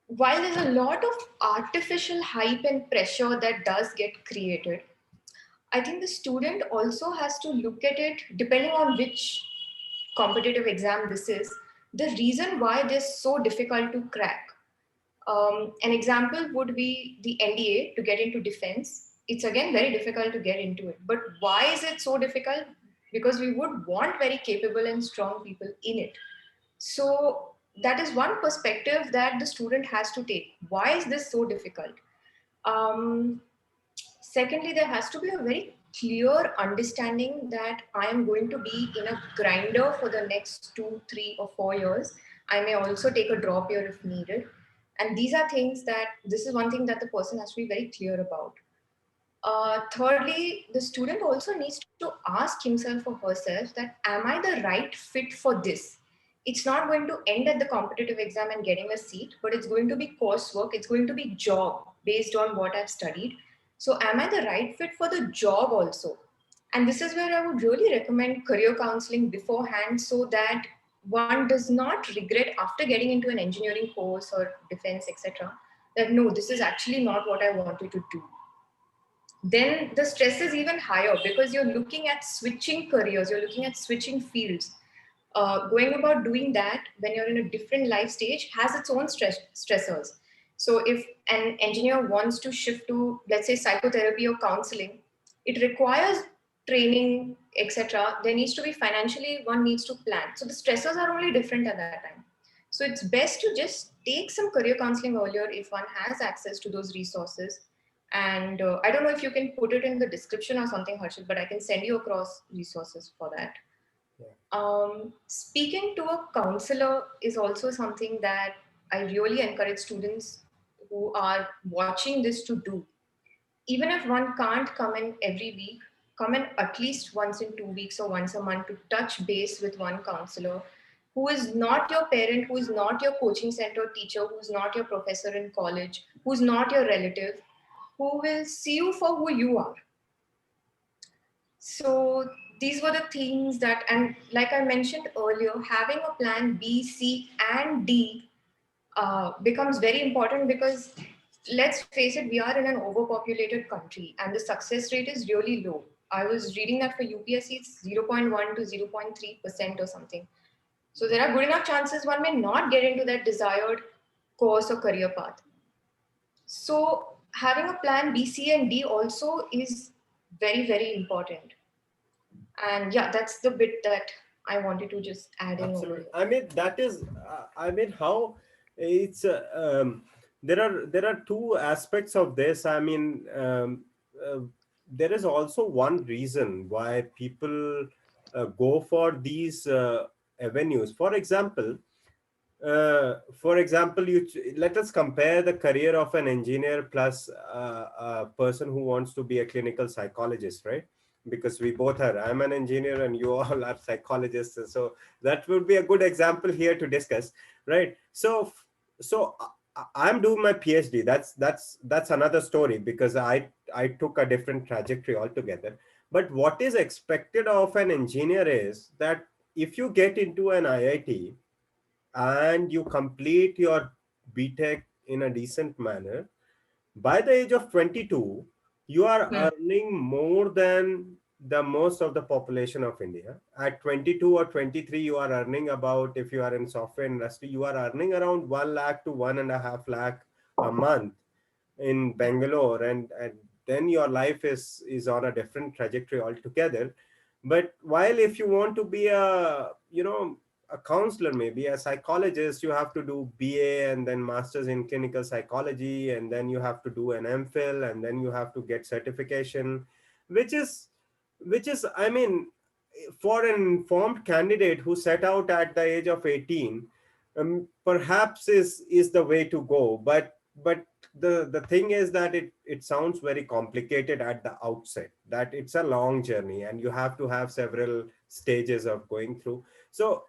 while there's a lot of artificial hype and pressure that does get created, I think the student also has to look at it, depending on which competitive exam this is, the reason why this so difficult to crack. An example would be the NDA to get into defense. It's again very difficult to get into it. But why is it so difficult? Because we would want very capable and strong people in it. So that is one perspective that the student has to take. Why is this so difficult? Um, Secondly, there has to be a very clear understanding that I am going to be in a grinder for the next 2, 3, or 4 years. I may also take a drop year if needed. And these are things that, this is one thing that the person has to be very clear about. Thirdly, the student also needs to ask himself or herself that, am I the right fit for this? It's not going to end at the competitive exam and getting a seat, but it's going to be coursework, it's going to be job based on what I've studied. So am I the right fit for the job also? And this is where I would really recommend career counseling beforehand, so that one does not regret after getting into an engineering course or defense, etc., that no, this is actually not what I wanted to do. Then the stress is even higher because you're looking at switching careers, you're looking at switching fields. Going about doing that when you're in a different life stage has its own stressors. So if an engineer wants to shift to, let's say, psychotherapy or counseling, it requires training, etc. There needs to be financially, one needs to plan. So the stressors are only different at that time. So it's best to just take some career counseling earlier if one has access to those resources. And I don't know if you can put it in the description or something, Harshit, but I can send you across resources for that. Yeah. Speaking to a counselor is also something that I really encourage students who are watching this to do. Even if one can't come in every week, come in at least once in 2 weeks or once a month to touch base with one counselor who is not your parent, who is not your coaching center teacher, who's not your professor in college, who's not your relative, who will see you for who you are. So these were the things that, and like I mentioned earlier, having a plan B, C, and D becomes very important because let's face it, we are in an overpopulated country and the success rate is really low. I was reading that for UPSC, it's 0.1 to 0.3% or something. So there are good enough chances one may not get into that desired course or career path. So having a plan B, C, and D also is very, very important. And yeah, that's the bit that I wanted to just add in over Absolutely. here. I mean, that is, I mean, how it's, there are two aspects of this. I mean, uh, there is also one reason why people go for these avenues. For example, let us compare the career of an engineer plus a person who wants to be a clinical psychologist, right? Because we both are. I'm an engineer, and you all are psychologists. So that would be a good example here to discuss, right? I'm doing my PhD. That's another story because I took a different trajectory altogether. But what is expected of an engineer is that if you get into an IIT and you complete your BTech in a decent manner, by the age of 22, you are Hmm. earning more than the most of the population of India. At 22 or 23, you are earning about, if you are in software industry, you are earning around 1 lakh to 1.5 lakh a month in Bangalore, and then your life is on a different trajectory altogether. But while if you want to be a, a counselor, maybe a psychologist, you have to do BA and then masters in clinical psychology, and then you have to do an MPhil, and then you have to get certification, which is I mean, for an informed candidate who set out at the age of 18, perhaps is the way to go. But the thing is that it sounds very complicated at the outset, that it's a long journey and you have to have several stages of going through. So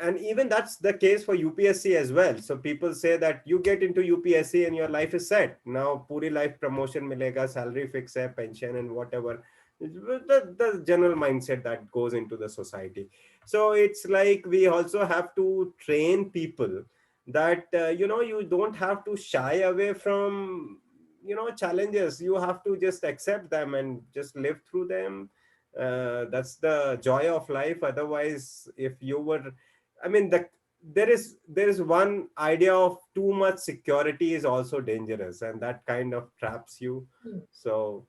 and even that's the case for UPSC as well. So people say that you get into UPSC and your life is set. Now puri life promotion milega, salary fix hai, pension and whatever. The general mindset that goes into the society. So it's like we also have to train people that you don't have to shy away from challenges. You have to just accept them and just live through them. That's the joy of life. Otherwise, if you were, I mean, there is one idea of too much security is also dangerous, and that kind of traps you. Hmm. So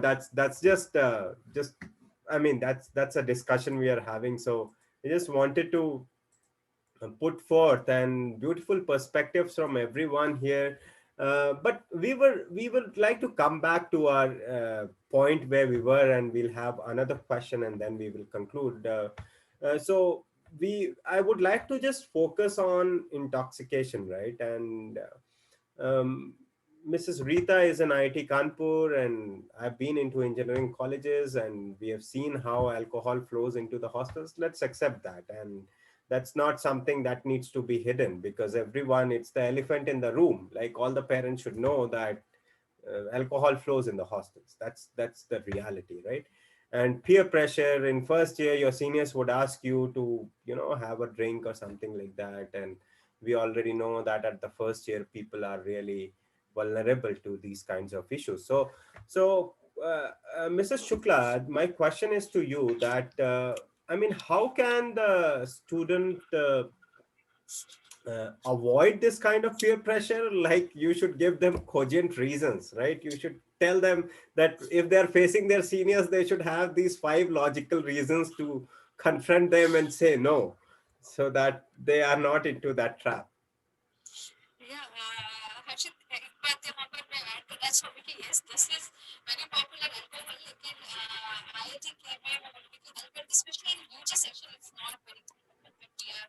that's just I mean, that's a discussion we are having. So I just wanted to put forth and beautiful perspectives from everyone here. But we would like to come back to our point where we were, and we'll have another question, and then we will conclude. So I would like to just focus on intoxication, right? And Mrs. Rita is in IIT Kanpur, and I've been into engineering colleges, and we have seen how alcohol flows into the hostels. Let's accept that. And that's not something that needs to be hidden, because everyone, it's the elephant in the room. Like, all the parents should know that alcohol flows in the hostels. That's the reality, right? And peer pressure in first year, your seniors would ask you to have a drink or something like that. And we already know that at the first year, people are really vulnerable to these kinds of issues. So Mrs. Shukla, my question is to you that I mean, how can the student avoid this kind of peer pressure? Like, you should give them cogent reasons, right? You should tell them that if they're facing their seniors, they should have these 5 logical reasons to confront them and say no, so that they are not into that trap. Yeah, Harshit, एक बात यहाँ पर मैं add करना चाहूँगी कि yes, this is very popular alcohol, लेकिन I think कि मैं बोलूँगी कि alcohol, especially in UG section, it's not very common. But yeah,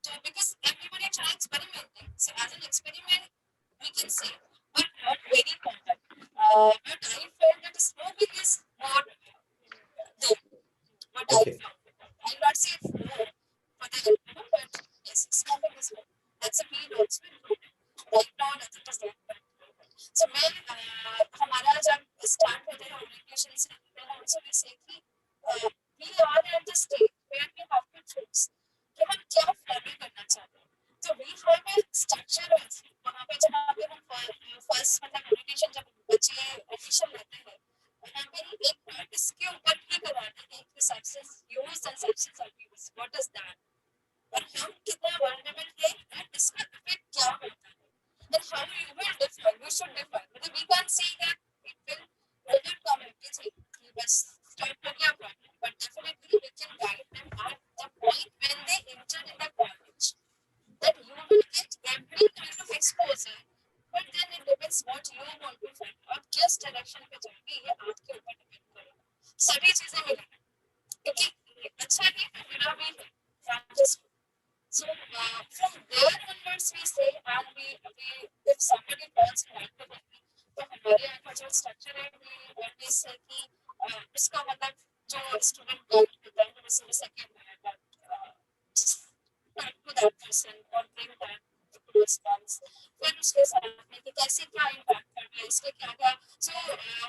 so because everybody try experimenting, so as an experiment, we can say, but not very common. But I felt that exposure, but then it depends what you want to find. और किस direction पे जाएंगे ये आपके ऊपर depend करेगा. सभी चीजें मिलेंगी क्योंकि अच्छा नहीं है बुरा भी है practice. So from there onwards we say and we if somebody falls in line with it, तो हमारे यहाँ का जो स्ट्रक्चर है we always say कि इसका मतलब जो स्टूडेंट गाइड करता है जैसे सेकंड है just talk to that person or bring that to response. फिर उसके साथ में कि कैसे क्या इम्पैक्ट कर रहा है इसके क्या क्या so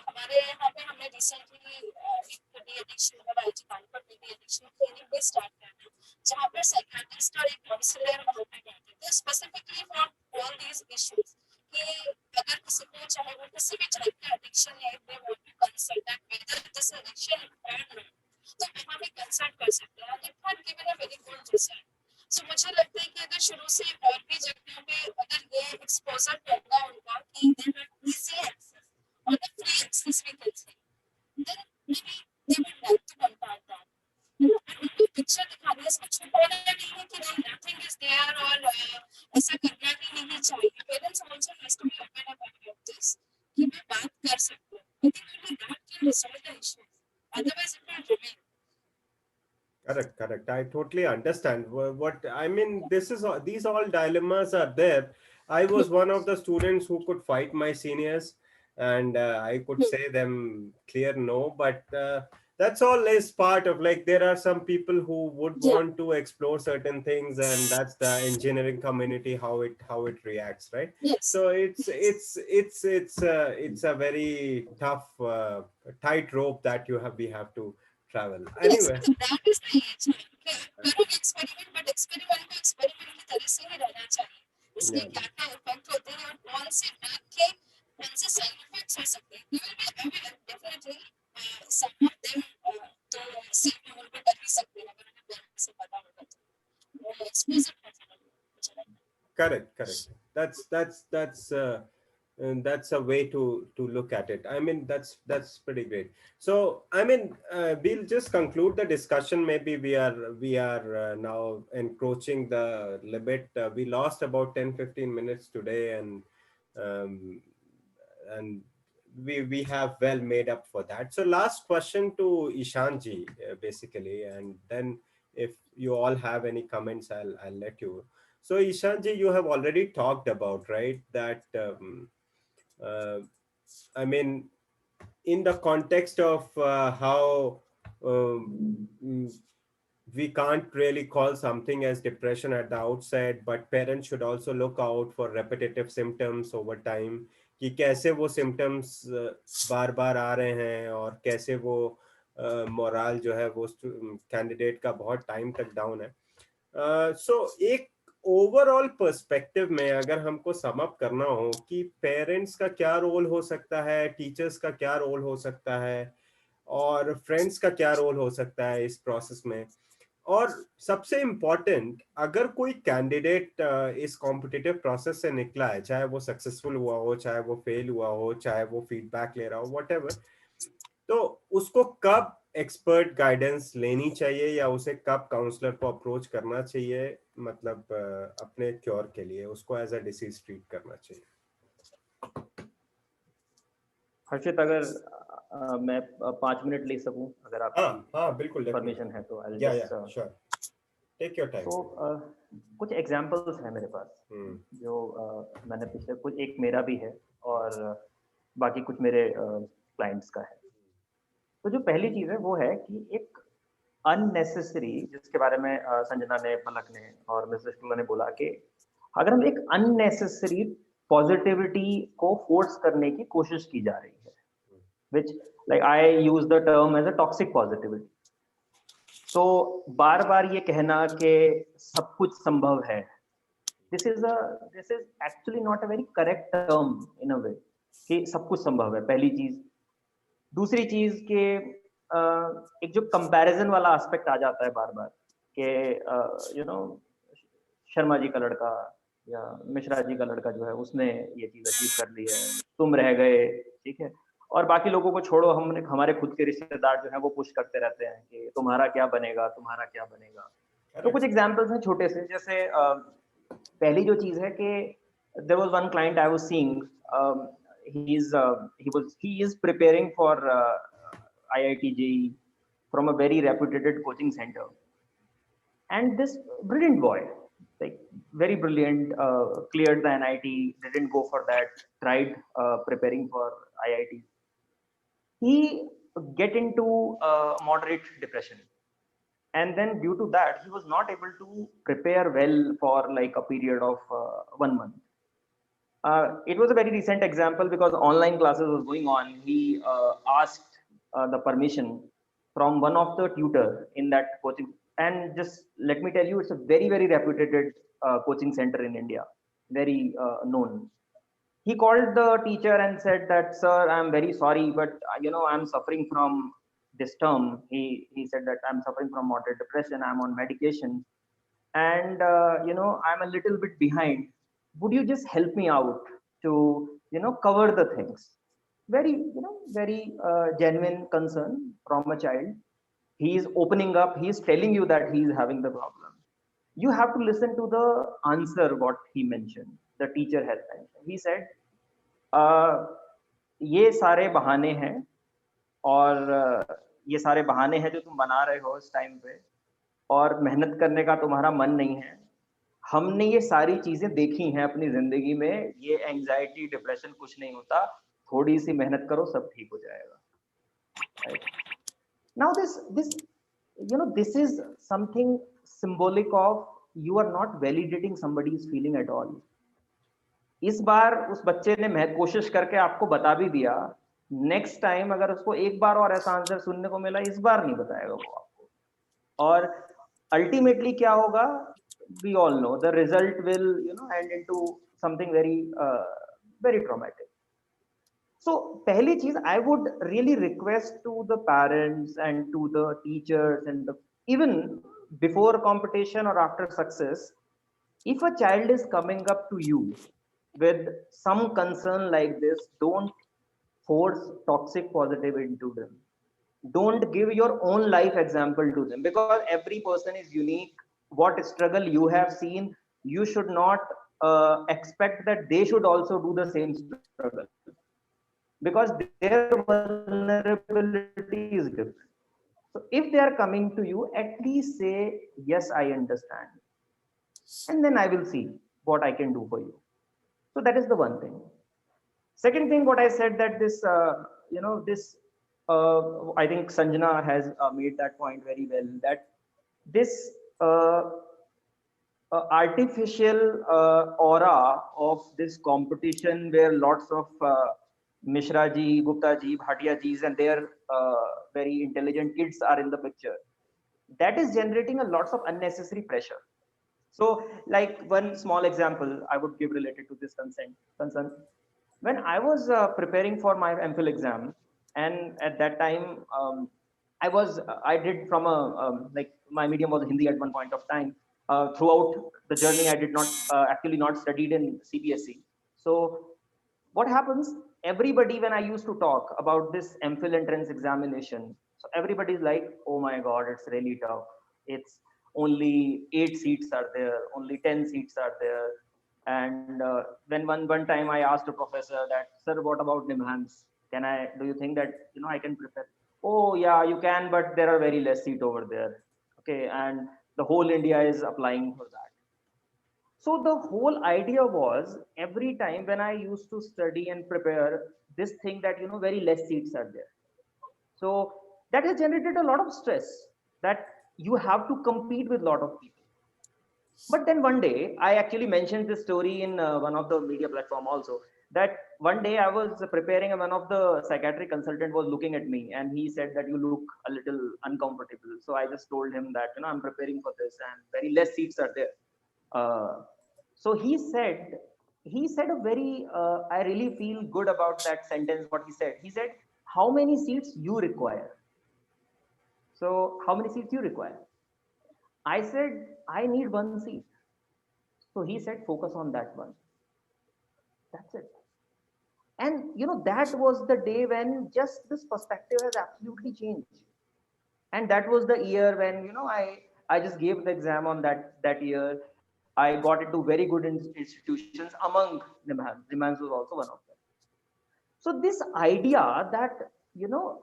हमारे यहाँ पे हमने रिसेंटली एक डी एडिक्शन का आयोजित कानपुर में डी एडिक्शन क्लिनिक भी स्टार्ट किया जहाँ पर साइकियाट्रिस्ट और एक काउंसलर वहाँ पे जाते थे specifically for all these issues कि अगर किसी को चाहे वो किसी भी टाइप का एडिक्शन है they want to consult that whether this addiction impaired तो वहाँ भी कंसल्ट कर सकते हैं and it had given a very good result. So मुझे लगता है कि अगर शुरू से और भी जगहों पे अगर ये एक्सपोजर होगा उनका कि दे हैव इजी एक्सेस और the free access we can say then maybe they would like to contact that. उनको पिक्चर दिखाने से कुछ बोलना नहीं है कि नहीं नथिंग इज देयर और ऐसा करना ही नहीं चाहिए. Parents also has to be open about this कि मैं बात कर सकता हूँ. I think only that can resolve the issue otherwise it will remain. Correct. I totally understand what I mean. These all dilemmas are there. I was one of the students who could fight my seniors, and I could say them clear no. But that's all is part of like there are some people who would want to explore certain things, and that's the engineering community how it reacts, right? Yes. So it's a very tough tight rope that we have to travel. Anyway. Yes, that is the age. करो experiment but experiment को experiment की तरह से ही रहना चाहिए. इसके क्या क्या इफेक्ट होते हैं और कौन से ड्रग के कौन से साइड इफेक्ट्स हो सकते हैं. You will be aware definitely some of them तो सेफ लेवल पे कर भी सकते हैं अगर उन्हें पहले से पता होगा तो. वो एक्सपोजर करना मुझे लगता है. Correct. And that's a way to look at it. I mean, that's pretty great. So I mean, we'll just conclude the discussion. Maybe we are now encroaching the limit. We lost about 10-15 minutes today, and we have well made up for that. So last question to Ishanji, basically, and then if you all have any comments, I'll let you. So Ishanji, you have already talked about, right, that I mean, in the context of how we can't really call something as depression at the outset, but parents should also look out for repetitive symptoms over time, कि कैसे वो symptoms बार बार आ रहे हैं और कैसे वो moral जो है वो कैंडिडेट का बहुत टाइम तक डाउन है. So एक ओवरऑल पर्सपेक्टिव में अगर हमको सम अप करना हो कि पेरेंट्स का क्या रोल हो सकता है, टीचर्स का क्या रोल हो सकता है और फ्रेंड्स का क्या रोल हो सकता है इस प्रोसेस में, और सबसे इम्पोर्टेंट अगर कोई कैंडिडेट इस कॉम्पिटिटिव प्रोसेस से निकला है, चाहे वो सक्सेसफुल हुआ हो, चाहे वो फेल हुआ हो, चाहे वो फीडबैक ले रहा हो, व्हाटएवर, तो उसको कब एक्सपर्ट गाइडेंस लेनी चाहिए या उसे कब काउंसलर को अप्रोच करना चाहिए, मतलब अपने क्योर के लिए उसको एज अ डिसीज ट्रीट करना चाहिए. हर्षित, अगर मैं 5 मिनट ले सकूं, अगर आप बिल्कुल परमिशन है तो I'll just sure take your time. तो कुछ एग्जांपल्स हैं मेरे पास जो मैंने पिछले कुछ, एक मेरा भी है और बाकी कुछ मेरे क्लाइंट्स का है. तो जो पहली चीज है वो है कि एक अननेसेसरी, जिसके बारे में संजना ने, पलक ने और मिसेस शुक्ला ने बोला कि अगर हम एक अननेसेसरी पॉजिटिविटी को फोर्स करने की कोशिश की जा रही है, which like I use the term as a toxic positivity. तो बार बार ये कहना कि सब कुछ संभव है, this is actually not a very correct term in a way कि सब कुछ संभव है, पहली चीज. दूसरी चीज के एक जो कंपैरिजन वाला एस्पेक्ट आ जाता है बार बार कि शर्मा जी का लड़का या मिश्रा जी का लड़का जो है उसने ये चीज अचीव कर ली है, तुम रह गए, ठीक है, और बाकी लोगों को छोड़ो, हमारे खुद के रिश्तेदार जो है वो पुश करते रहते हैं कि तुम्हारा क्या बनेगा, तुम्हारा क्या बनेगा. तो कुछ एग्जांपल्स हैं छोटे से, जैसे पहली जो चीज है कि there was one client I was seeing. He is preparing for IIT JEE from a very reputed coaching center, and this brilliant boy, like very brilliant, cleared the NIT, didn't go for that, tried preparing for IIT. He get into moderate depression, and then due to that he was not able to prepare well for like a period of 1 month. It was a very recent example because online classes was going on. He asked the permission from one of the tutor in that coaching, and just let me tell you, it's a very reputed coaching center in India, very known. He called the teacher and said that, sir, I'm very sorry, but I'm suffering from this term. He said that I'm suffering from moderate depression. I'm on medication, and I'm a little bit behind. Would you just help me out to cover the things? Very genuine concern from a child. He is opening up. He is telling you that he is having the problem. You have to listen to the answer what he mentioned. The teacher has mentioned. He said, ये सारे बहाने हैं, और ये सारे बहाने हैं जो तुम बना रहे हो इस टाइम पे, और मेहनत करने का तुम्हारा मन नहीं है. हमने ये सारी चीजें देखी हैं अपनी जिंदगी में. ये एंजाइटी डिप्रेशन कुछ नहीं होता, थोड़ी सी मेहनत करो सब ठीक हो जाएगा. Right? Now this is something symbolic of you are not validating somebody's feeling at all. इस बार उस बच्चे ने कोशिश करके आपको बता भी दिया, नेक्स्ट टाइम अगर उसको एक बार और ऐसा आंसर सुनने को मिला, इस बार नहीं बताएगा वो आपको. और अल्टीमेटली क्या होगा, we all know the result will end into something very traumatic. So पहली चीज, I would really request to the parents and to the teachers and even before competition or after success, if a child is coming up to you with some concern like this, don't force toxic positive into them. Don't give your own life example to them, because every person is unique. What struggle you have seen, you should not expect that they should also do the same struggle, because their vulnerability is different. So if they are coming to you, at least say, yes, I understand, and then I will see what I can do for you. So that is the one thing. Second thing, what I said, that this I think Sanjana has made that point very well, that this artificial aura of this competition, where lots of Mishra ji, Gupta ji, Bhatia jis and their very intelligent kids are in the picture, that is generating a lots of unnecessary pressure. So like one small example I would give related to this concern. When I was preparing for my MPhil exam, and at that time I did from a like my medium was Hindi at one point of time. Throughout the journey, I did not actually not studied in CBSE. So what happens? Everybody, when I used to talk about this MPhil entrance examination, so everybody's like, "Oh my God, it's really tough. It's only 8 seats are there, only 10 seats are there." And when one time I asked a professor that, "Sir, what about NIMHANS? Do you think that I can prepare?" "Oh yeah, you can, but there are very less seats over there." Okay, and the whole India is applying for that. So the whole idea was, every time when I used to study and prepare, this thing that very less seats are there. So that has generated a lot of stress, that you have to compete with a lot of people. But then one day, I actually mentioned this story in one of the media platform also, that one day I was preparing and one of the psychiatric consultant was looking at me, and he said that you look a little uncomfortable. So I just told him that, I'm preparing for this and very less seats are there. So he said a very, I really feel good about that sentence, what he said, "How many seats you require?" So how many seats you require? I said, "I need 1 seat." So he said, "Focus on that one." That's it. And that was the day when just this perspective has absolutely changed. And that was the year when I just gave the exam on that year. I got into very good institutions. Among Nimans was also one of them. So this idea that, you know,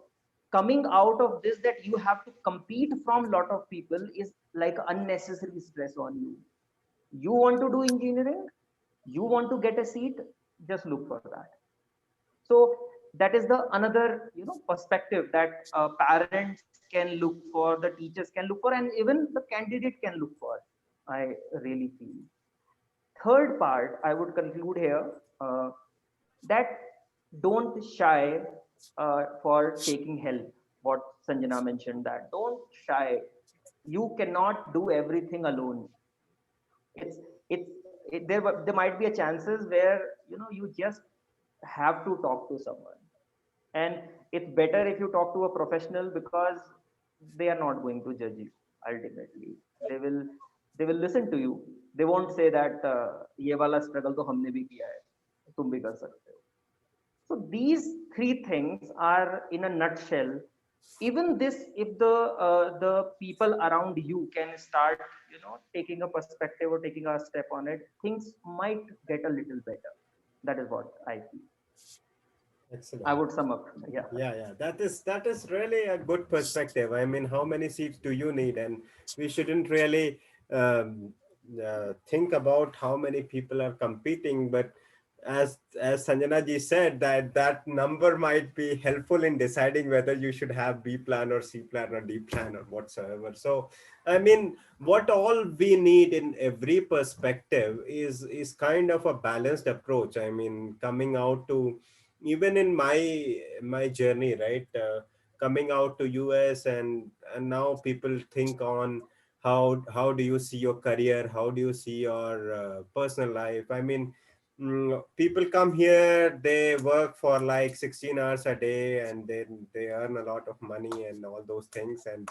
coming out of this, that you have to compete from a lot of people is like unnecessary stress on you. You want to do engineering, you want to get a seat, just look for that. So that is the another, you know, perspective that parents can look for, the teachers can look for, and even the candidate can look for, I really feel. Third part I would conclude here, that don't shy for taking help. What Sanjana mentioned, that don't shy. You cannot do everything alone. It's it's there might be a chances where, you know, you just have to talk to someone, and it's better if you talk to a professional, because they are not going to judge you. Ultimately they will they will listen to you. They won't say that ये वाला struggle तो हमने भी किया है, तुम भी कर सकते हो. So these three things are in a nutshell. Even this, if the people around you can start, you know, taking a perspective or taking a step on it, things might get a little better. That is what I feel. Excellent. I would sum up. Yeah. Yeah. That is really a good perspective. I mean, how many seats do you need? And we shouldn't really think about how many people are competing, but as Sanjana ji said, that number might be helpful in deciding whether you should have B plan or C plan or D plan or whatsoever. So, I mean, what all we need in every perspective is kind of a balanced approach. I mean, coming out to, even in my journey, right, coming out to US, and now people think on how do you see your career, how do you see your personal life. I mean, people come here, they work for like 16 hours a day, and then they earn a lot of money and all those things, and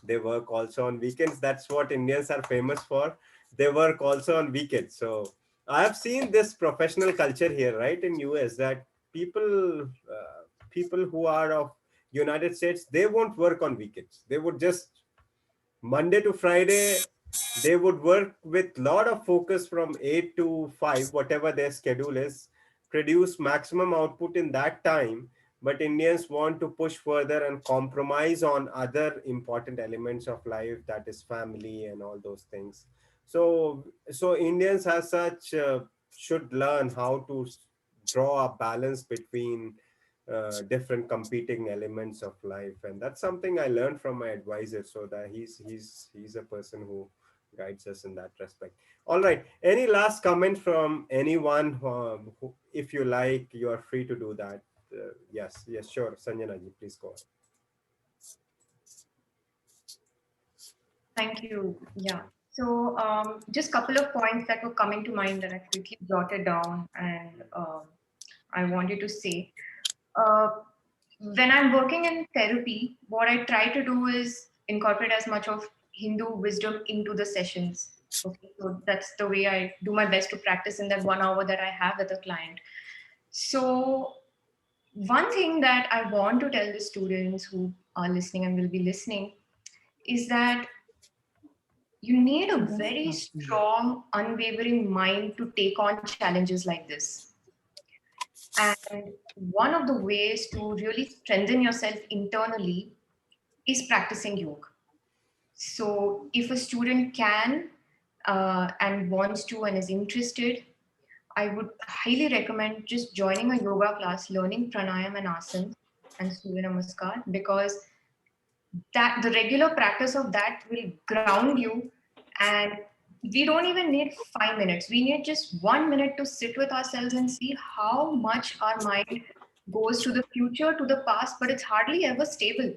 they work also on weekends. That's what Indians are famous for. They work also on weekends. So I have seen this professional culture here, right, in US, that people who are of United States, they won't work on weekends. They would just Monday to Friday, they would work with lot of focus from 8 to 5, whatever their schedule is, produce maximum output in that time. But Indians want to push further and compromise on other important elements of life, that is family and all those things. So Indians as such should learn how to draw a balance between different competing elements of life, and that's something I learned from my advisor, so that he's a person who guides us in that respect. All right, any last comment from anyone? Who, if you like, you are free to do that. Yes, sure, Sanjana ji, please go ahead. Thank you. Yeah. So just a couple of points that were coming to mind that I quickly jotted down, and I wanted to say. When I'm working in therapy, what I try to do is incorporate as much of Hindu wisdom into the sessions. Okay, so that's the way I do my best to practice in that 1 hour that I have with a client. So one thing that I want to tell the students who are listening and will be listening is that you need a very strong, unwavering mind to take on challenges like this. And one of the ways to really strengthen yourself internally is practicing yoga. So if a student can and wants to and is interested, I would highly recommend just joining a yoga class, learning pranayam and asana and Surya Namaskar, because that the regular practice of that will ground you. And we don't even need 5 minutes. We need just 1 minute to sit with ourselves and see how much our mind goes to the future, to the past, but it's hardly ever stable.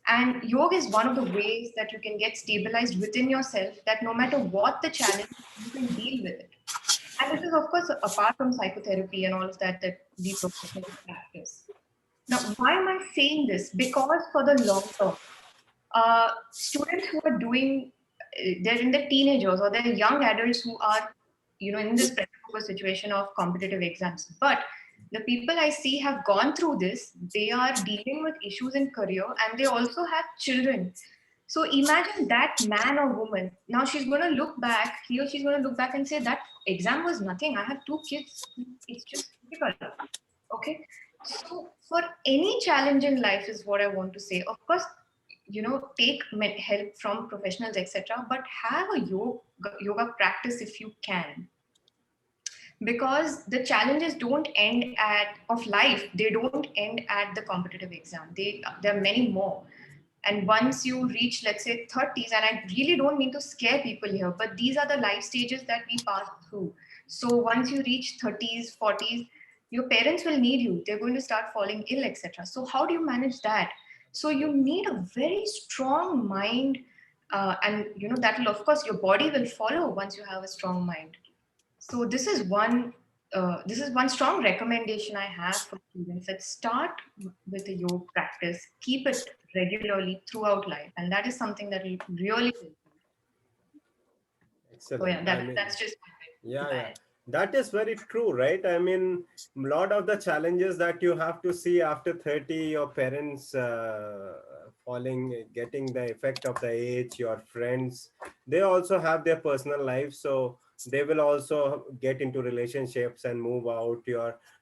And yoga is one of the ways that you can get stabilized within yourself, that no matter what the challenge, you can deal with it. And this is, of course, apart from psychotherapy and all of that we professionally practice. Now, why am I saying this? Because for the long term, students who are doing, they're in the teenagers or they're young adults who are, in this pressure situation of competitive exams. But the people I see have gone through this. They are dealing with issues in career, and they also have children. So imagine that man or woman, now she's going to look back, he or she's going to look back and say that exam was nothing, I have 2 kids, it's just difficult. Okay, so for any challenge in life is what I want to say. Of course, take help from professionals, etc., but have a yoga practice if you can, because the challenges don't end at of life, they don't end at the competitive exam, there are many more. And once you reach, let's say, 30s, and I really don't mean to scare people here, but these are the life stages that we pass through. So once you reach 30s, 40s, your parents will need you, they're going to start falling ill, etc. So how do you manage that? So you need a very strong mind, and that will, of course, your body will follow once you have a strong mind. So this is one strong recommendation I have for students, that start with a yoga practice, keep it regularly throughout life, and that is something that will really help you. So Excellent. yeah, that's just Yeah. That is very true, right? I mean, a lot of the challenges that you have to see after 30, your parents falling, getting the effect of the age, your friends, they also have their personal life. So they will also get into relationships and move out.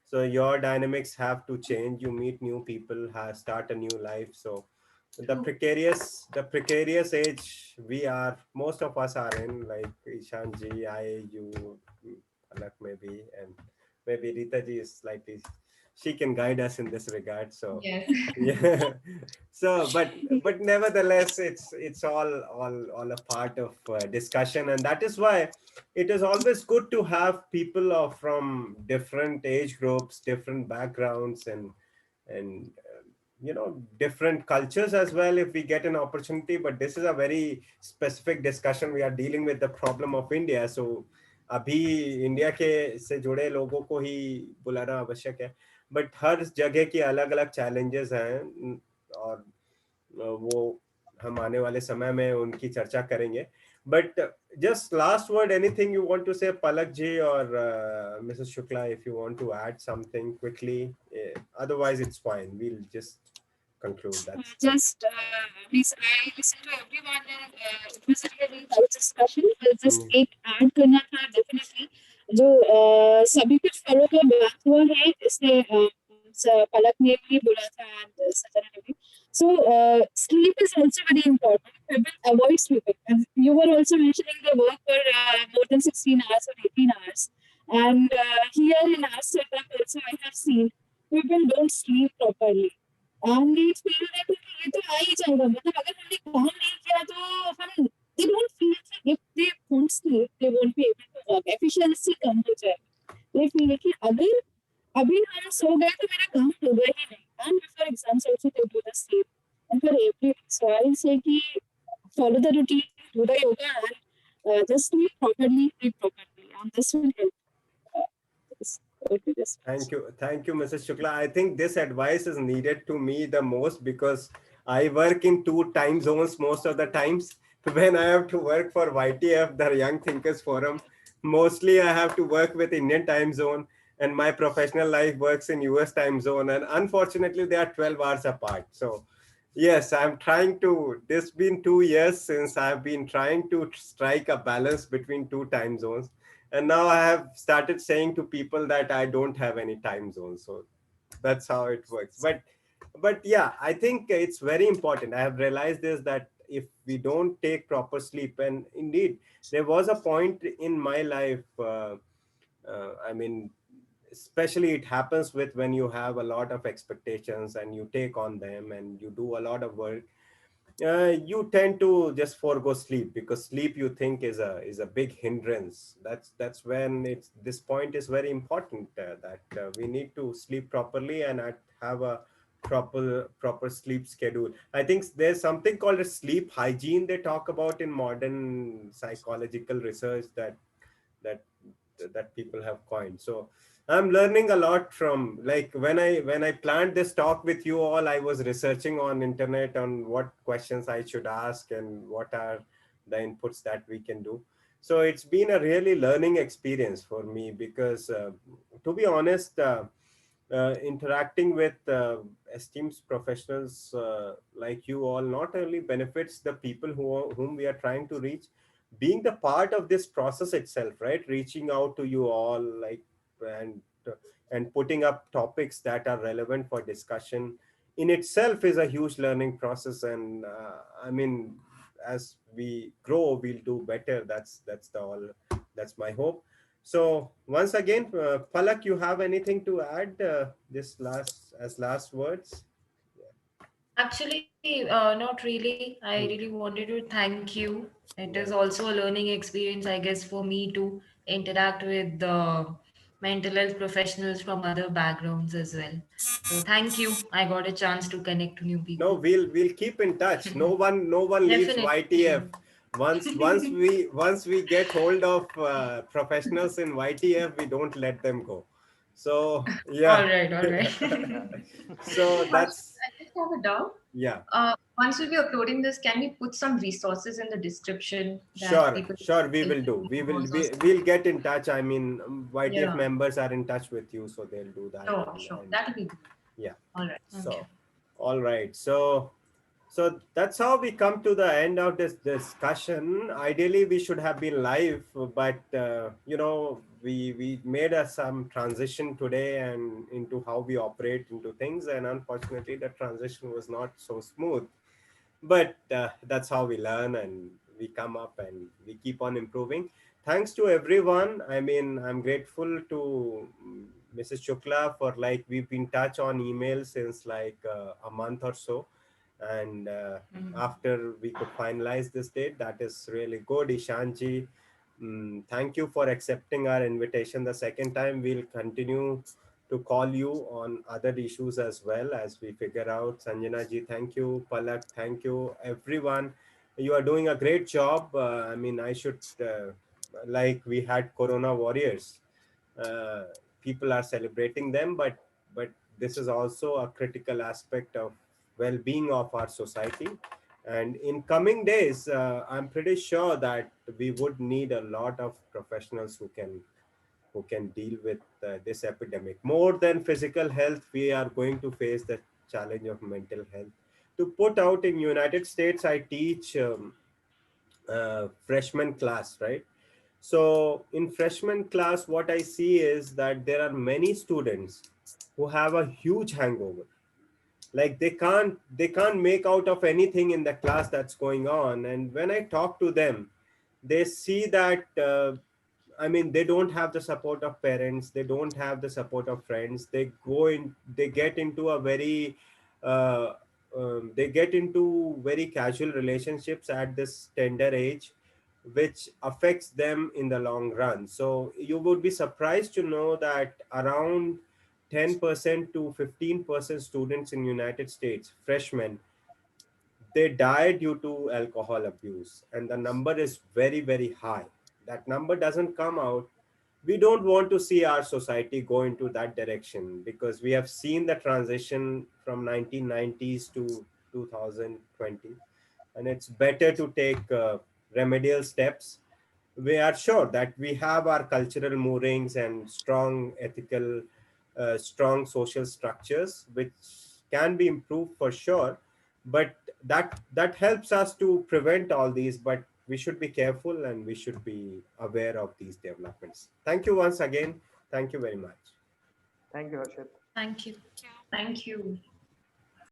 So your dynamics have to change. You meet new people, start a new life. So the precarious age most of us are in, like Ishanji, you, Alak maybe, and maybe Rita ji is slightly, she can guide us in this regard. So yes. yeah. So but nevertheless, it's all a part of discussion, and that is why it is always good to have people from different age groups, different backgrounds, and different cultures as well, if we get an opportunity. But this is a very specific discussion. We are dealing with the problem of India, so अभी India के से जुड़े लोगों को ही बुलाना आवश्यक है, but हर जगह की अलग अलग चैलेंजेस हैं, और वो हम आने वाले समय में उनकी चर्चा करेंगे. But just last word, anything you want to say, Palak ji or Mrs. Shukla, if you want to add something quickly. Otherwise, it's fine. We'll just conclude. Just I listened to everyone and it was a really nice discussion. Just एक add करना था definitely, जो सभी कुछ फलों का बात हुआ है, इसने पलक ने भी बोला था and सजना ने भी. So sleep is also very important. People avoid sleeping, and you were also mentioning the work for more than 16 hours or 18 hours. And here in our setup also I have seen people don't sleep properly. And they feel that ये तो आ ही जाएगा, मतलब अगर हमने काम नहीं किया तो हम, they don't feel कि if they won't sleep they won't be able to work, efficiency कम हो जाएगा. they feel कि अगर अभी हम सो गए तो मेरा काम होगा ही नहीं. And before exams also they do the same, and for every, so I will say कि follow the routine, do the yoga, and just sleep properly, and this will help. Thank you, Mrs. Shukla. I think this advice is needed to me the most, because I work in 2 time zones most of the times. When I have to work for YTF, the Young Thinkers Forum, mostly I have to work with Indian time zone, and my professional life works in US time zone, and unfortunately they are 12 hours apart. So yes, I'm trying to, this been 2 years since I've been trying to strike a balance between 2 time zones. And now I have started saying to people that I don't have any time zone. So that's how it works. But yeah, I think it's very important. I have realized this, that if we don't take proper sleep, and indeed there was a point in my life, I mean, especially it happens with when you have a lot of expectations and you take on them and you do a lot of work, you tend to just forego sleep, because sleep, you think, is a big hindrance. That's when it's, this point is very important, that we need to sleep properly and have a proper sleep schedule. I think there's something called a sleep hygiene they talk about in modern psychological research, that that people have coined. So I'm learning a lot from, like, when I planned this talk with you all, I was researching on internet on what questions I should ask and what are the inputs that we can do. So it's been a really learning experience for me, because to be honest, interacting with esteemed professionals like you all not only benefits the people whom we are trying to reach, being the part of this process itself, right? Reaching out to you all, like, and and putting up topics that are relevant for discussion in itself is a huge learning process. And I mean, as we grow, we'll do better. That's the all. That's my hope. So once again, Palak, you have anything to add? This last as last words. Actually, not really. I really Hmm. wanted to thank you. It is Yeah. also a learning experience, I guess, for me to interact with the mental health professionals from other backgrounds as well. So thank you. I got a chance to connect to new No, people. we'll keep in touch. No one leaves YTF. Definitely. Once we get hold of professionals in YTF, we don't let them go. So All yeah. right, all right. So Harshit, that's I just have a doubt. yeah. Once we'll be uploading this, can we put some resources in the description that Sure, people sure. We can will do. also We'll get in touch. I mean, YTF yeah, members are in touch with you, so they'll do that. sure, sure. And That'll be good. yeah. All right. Okay. So, all right. So that's how we come to the end of this discussion. Ideally, we should have been live, but we made some transition today and into how we operate into things, and unfortunately, the transition was not so smooth. But that's how we learn, and we come up and we keep on improving. Thanks to everyone. I mean, I'm grateful to Mrs. Shukla for, like, we've been in touch on email since like a month or so, and Mhm. after we could finalize this date, that is really good. Ishanji, thank you for accepting our invitation the second time. We'll continue to call you on other issues as well as we figure out. Sanjana ji, thank you. Palak, thank you. Everyone, you are doing a great job. I mean, I should, like, we had Corona warriors. Uh, People are celebrating them, but this is also a critical aspect of well-being of our society. And in coming days, I'm pretty sure that we would need a lot of professionals who can deal with this epidemic. More than physical health, we are going to face the challenge of mental health. To put out, in United States, I teach freshman class, right? So in freshman class, what I see is that there are many students who have a huge hangover. Like, they can't make out of anything in the class that's going on. And when I talk to them, they see that I mean, they don't have the support of parents, they don't have the support of friends. They get into a very uh, they get into very casual relationships at this tender age, which affects them in the long run. So you would be surprised to know that around 10% to 15% students in United States, freshmen, they die due to alcohol abuse, and the number is very, very high. That number doesn't come out. We don't want to see our society go into that direction, because we have seen the transition from 1990s to 2020, and it's better to take remedial steps. We are sure that we have our cultural moorings and strong ethical, strong social structures, which can be improved for sure. But that helps us to prevent all these. But we should be careful, and we should be aware of these developments. Thank you once again. Thank you very much. Thank you, Harshit. Thank you. Thank you.